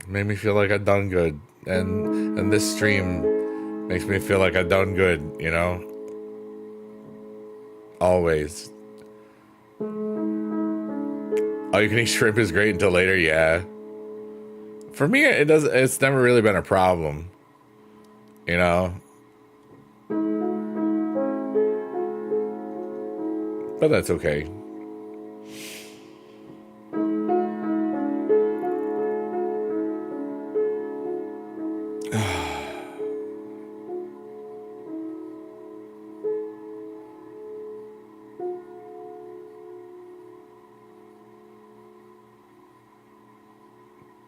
[SPEAKER 1] It made me feel like I'd done good. And this stream makes me feel like I've done good, you know? Always. All you can eat shrimp is great until later, yeah. For me, it's never really been a problem, you know? But that's okay.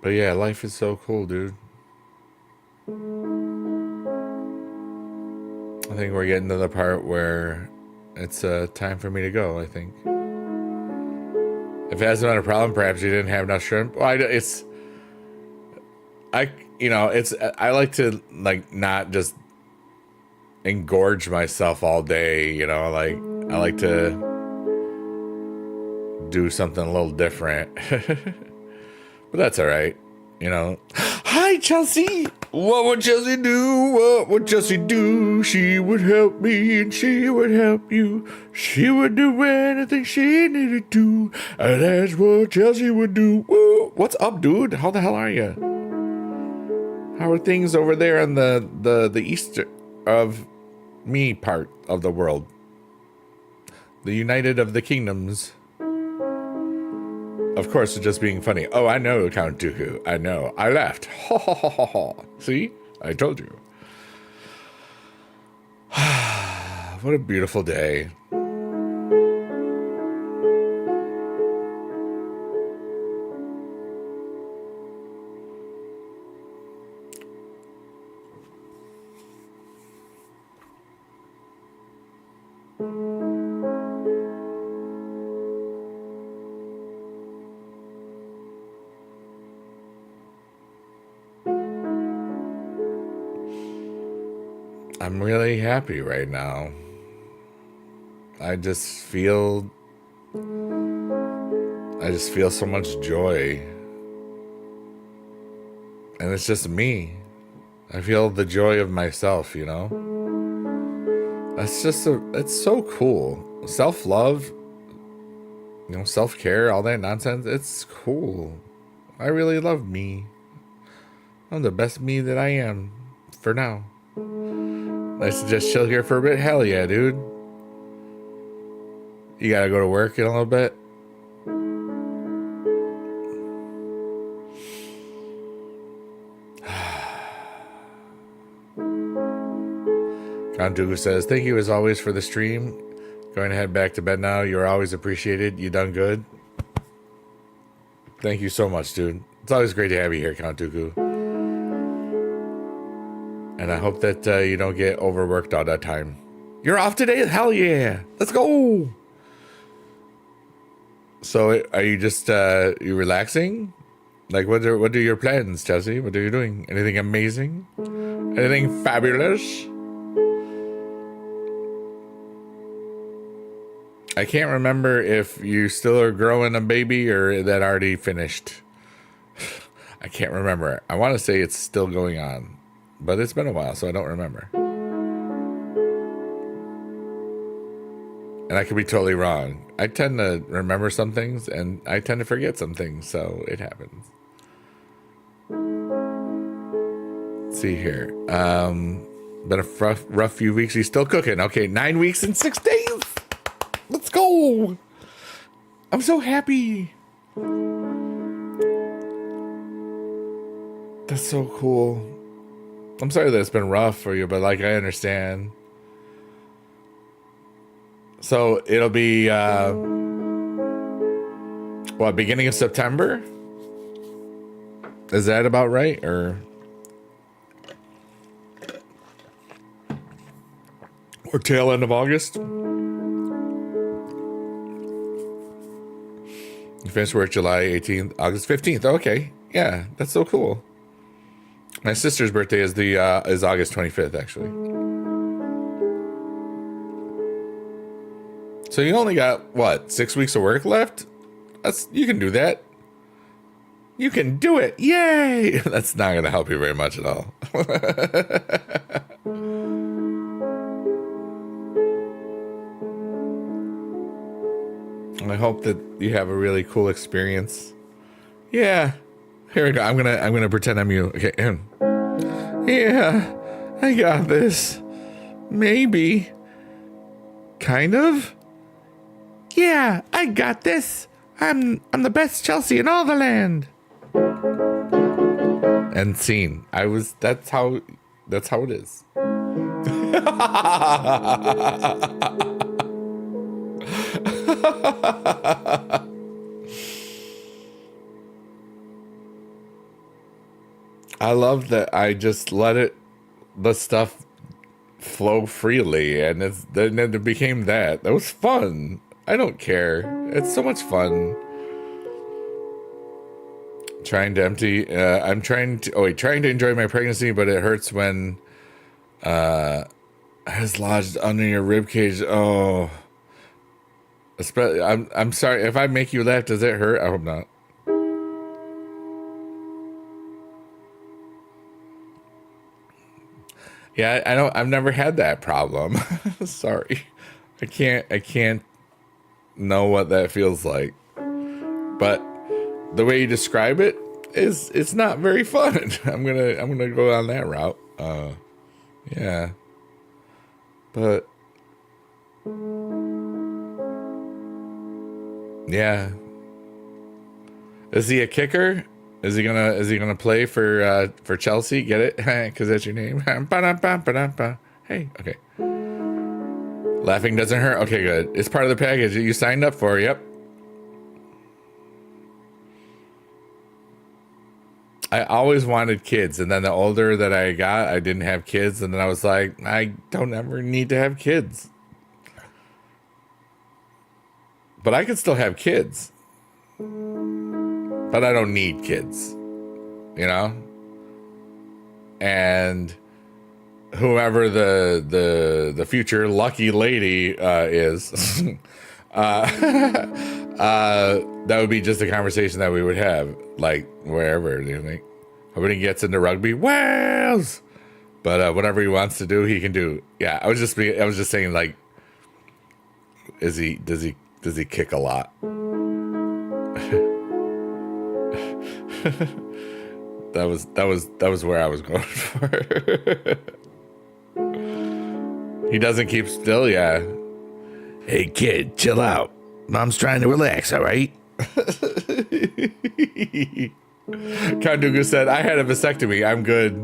[SPEAKER 1] But yeah, life is so cool, dude. I think we're getting to the part where it's time for me to go, I think. If it hasn't been a problem, perhaps you didn't have enough shrimp. Well, I like to, like, not just engorge myself all day, like, I like to do something a little different. But that's all right, Hi, Chelsea. What would Chelsea do? What would Chelsea do? She would help me and she would help you. She would do anything she needed to. And that's what Chelsea would do. Woo. What's up, dude? How the hell are you? How are things over there on the east of me part of the world? The United of the Kingdoms. Of course, it's just being funny. Oh, I know, Count Dooku. I know. I laughed. Ha ha ha ha ha. See? I told you. What a beautiful day. I'm really happy right now. I just feel so much joy. And it's just me. I feel the joy of myself, it's so cool. Self-love, self-care, all that nonsense, it's cool. I really love me. I'm the best me that I am for now. Nice to just chill here for a bit. Hell yeah, dude. You gotta go to work in a little bit. Count Dooku says, thank you as always for the stream. Going to head back to bed now. You're always appreciated. You done good. Thank you so much, dude. It's always great to have you here, Count Dooku. And I hope that you don't get overworked all that time. You're off today? Hell yeah. Let's go. So are you just you relaxing? Like, what are your plans, Chelsea? What are you doing? Anything amazing? Anything fabulous? I can't remember if you still are growing a baby or that already finished. I can't remember. I want to say it's still going on. But it's been a while, so I don't remember. And I could be totally wrong. I tend to remember some things, and I tend to forget some things, so it happens. Let's see here. Been a rough few weeks. He's still cooking. Okay, 9 weeks and 6 days. Let's go. I'm so happy. That's so cool. I'm sorry that it's been rough for you, but like, I understand. So it'll be beginning of September? Is that about right? Or tail end of August? You finished work July 18th, August 15th. Okay. Yeah, that's so cool. My sister's birthday is is August 25th, actually. So you only got 6 weeks of work left? You can do that. You can do it. Yay! That's not going to help you very much at all. I hope that you have a really cool experience. Yeah. Here we go. I'm gonna pretend I'm you. Okay. Yeah, I got this. Maybe. Kind of. Yeah, I got this. I'm the best Chelsea in all the land. And scene. That's how it is. I love that I just let the stuff flow freely, and then it became that. That was fun. I don't care. It's so much fun. Trying to empty. I'm trying to enjoy my pregnancy, but it hurts when it's lodged under your rib cage. Oh, I'm sorry if I make you laugh. Does it hurt? I hope not. Yeah, I don't. I've never had that problem. Sorry, I can't know what that feels like. But the way you describe it it's not very fun. I'm gonna go on that route. Yeah, but yeah, is he a kicker? Is he gonna play for Chelsea? Get it? Because that's your name. Hey, okay. Laughing doesn't hurt. Okay, good. It's part of the package that you signed up for. Yep. I always wanted kids, and then the older that I got, I didn't have kids, and then I was like, I don't ever need to have kids. But I could still have kids. But I don't need kids, you know? And whoever the future lucky lady is, that would be just a conversation that we would have, like wherever. You think when he gets into rugby, Wales, but whatever he wants to do, he can do. Yeah, I was just saying, like, does he kick a lot? that was where I was going for. He doesn't keep still, yeah.
[SPEAKER 2] Hey kid, chill out. Mom's trying to relax, all right?
[SPEAKER 1] Kandugu said, I had a vasectomy. I'm good.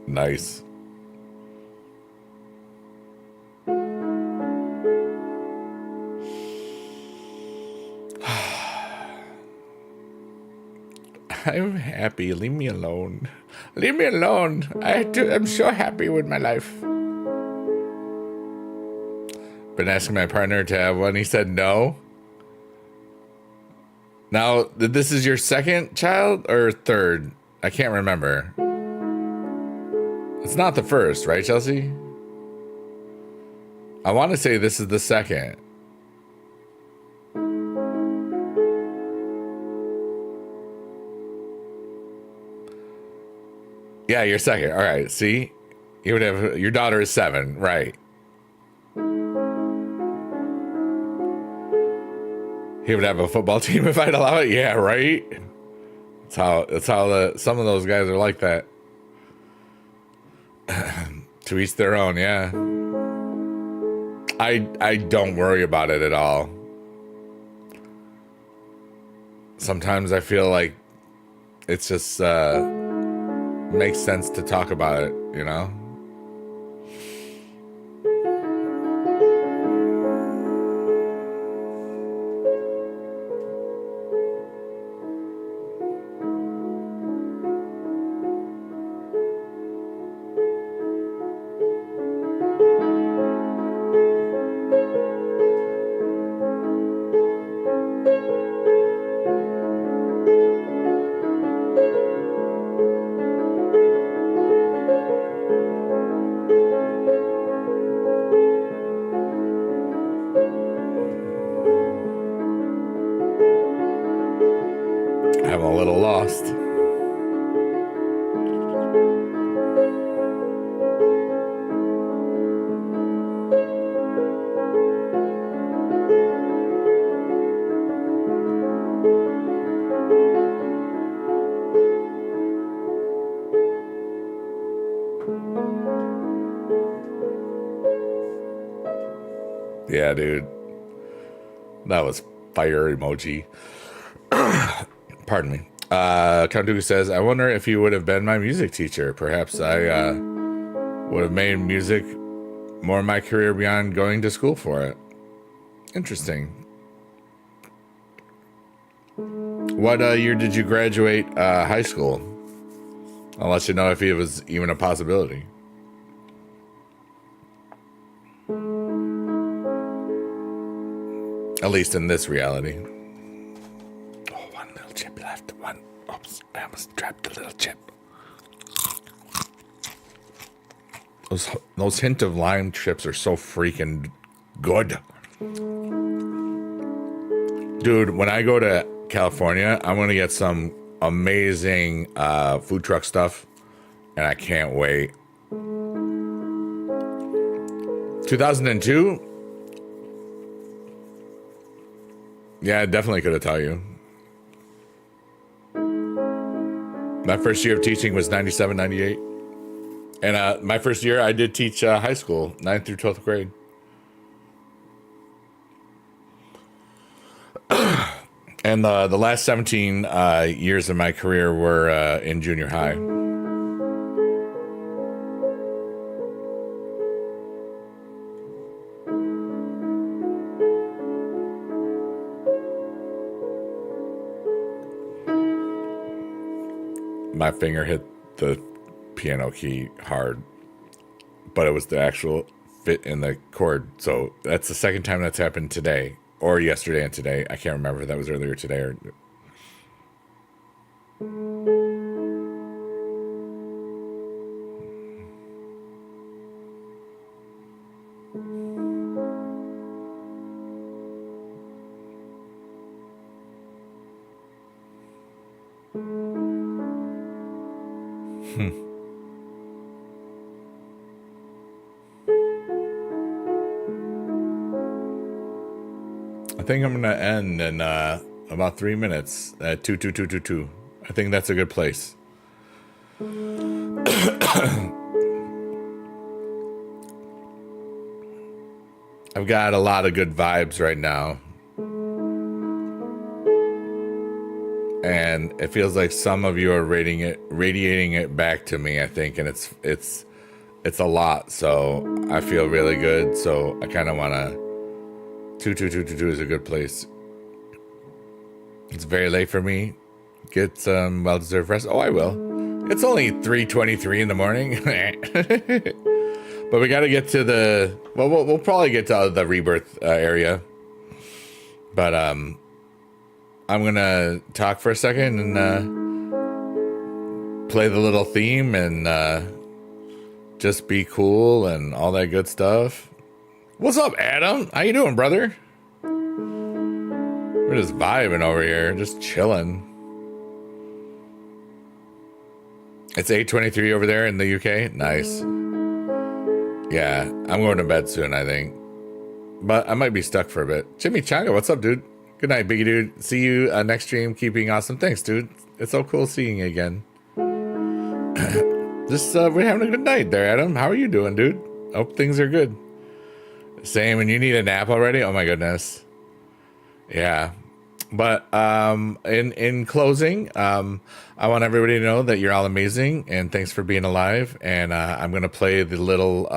[SPEAKER 1] Nice. I'm happy. Leave me alone. Leave me alone. I'm so happy with my life. Been asking my partner to have one. He said no. Now, this is your second child or third? I can't remember. It's not the first, right, Chelsea? I want to say this is the second. Yeah, your second. All right. See, you would have your daughter is 7, right? He would have a football team if I'd allow it. Yeah, right. That's how some of those guys are like that. To each their own. Yeah. I don't worry about it at all. Sometimes I feel like it's just makes sense to talk about it, you know? I'm a little lost. Yeah, dude. That was fire emoji. Pardon me. Count Dooku says, I wonder if you would have been my music teacher. Perhaps I would have made music more my career beyond going to school for it. Interesting. What year did you graduate high school? I'll let you know if it was even a possibility. At least in this reality. Oh, one little chip left. One. Oops, I almost dropped the little chip. Those hint of lime chips are so freaking good. Dude, when I go to California, I'm going to get some amazing food truck stuff. And I can't wait. 2002? Yeah, I definitely could have taught you. My first year of teaching was 97, 98. And my first year, I did teach high school, 9th through 12th grade. And the last 17 years of my career were in junior high. My finger hit the piano key hard, but it was the actual fit in the chord. So that's the second time that's happened today, or yesterday and today. I can't remember if that was earlier today or. I think I'm gonna end in about 3 minutes at 22222. I think that's a good place. I've got a lot of good vibes right now. And it feels like some of you are radiating it back to me, I think, and it's a lot, so I feel really good. So I kind of want to 22222 is a good place. It's very late for me. Get some well-deserved rest. Oh, I will. It's only 3:23 in the morning. But we got to get to the... Well, we'll probably get to the rebirth area. But I'm going to talk for a second and play the little theme and just be cool and all that good stuff. What's up, Adam? How you doing, brother? We're just vibing over here, just chilling. It's 8:23 over there in the UK. Nice. Yeah, I'm going to bed soon, I think. But I might be stuck for a bit. Jimmy Changa, what's up, dude? Good night, Biggie dude. See you next stream. Keeping awesome. Thanks, dude. It's so cool seeing you again. Just we're having a good night there, Adam. How are you doing, dude? Hope things are good. Same, and you need a nap already? Oh my goodness. Yeah. But in closing, I want everybody to know that you're all amazing and thanks for being alive. And I'm gonna play the little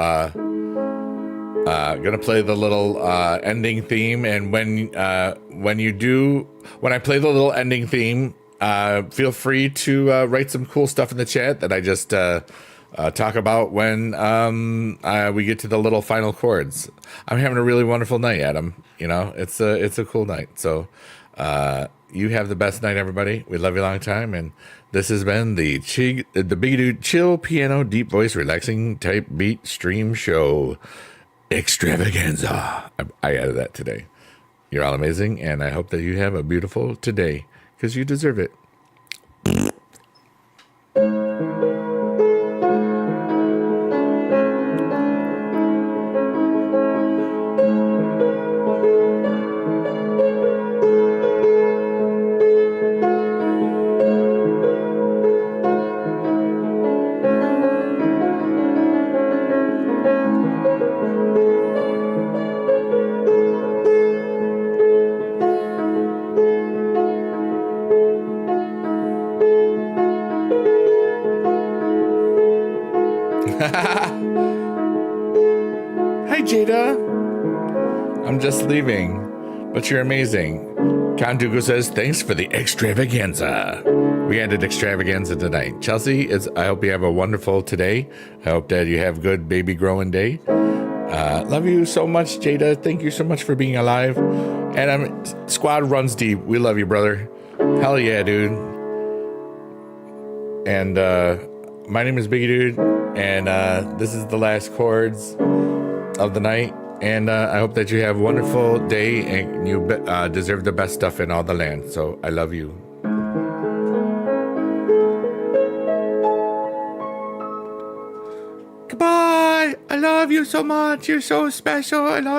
[SPEAKER 1] ending theme. And when I play the little ending theme, feel free to write some cool stuff in the chat that I just talk about when we get to the little final chords. I'm having a really wonderful night, Adam. You know, it's a cool night. So you have the best night, everybody. We love you a long time, and this has been the Big Dude Chill Piano Deep Voice Relaxing Type Beat Stream Show Extravaganza. I added that today. You're all amazing, and I hope that you have a beautiful today because you deserve it. Hi, Jada. I'm just leaving, but you're amazing. Count Dooku says, thanks for the extravaganza. weekend extravaganza tonight. Chelsea, I hope you have a wonderful today. I hope that you have a good baby growing day. Love you so much, Jada. Thank you so much for being alive. And squad runs deep. We love you, brother. Hell yeah, dude. And my name is Biggie Dude, and this is the last chords of the night. And I hope that you have a wonderful day, and you deserve the best stuff in all the land. So I love you. Goodbye. I love you so much. You're so special. I love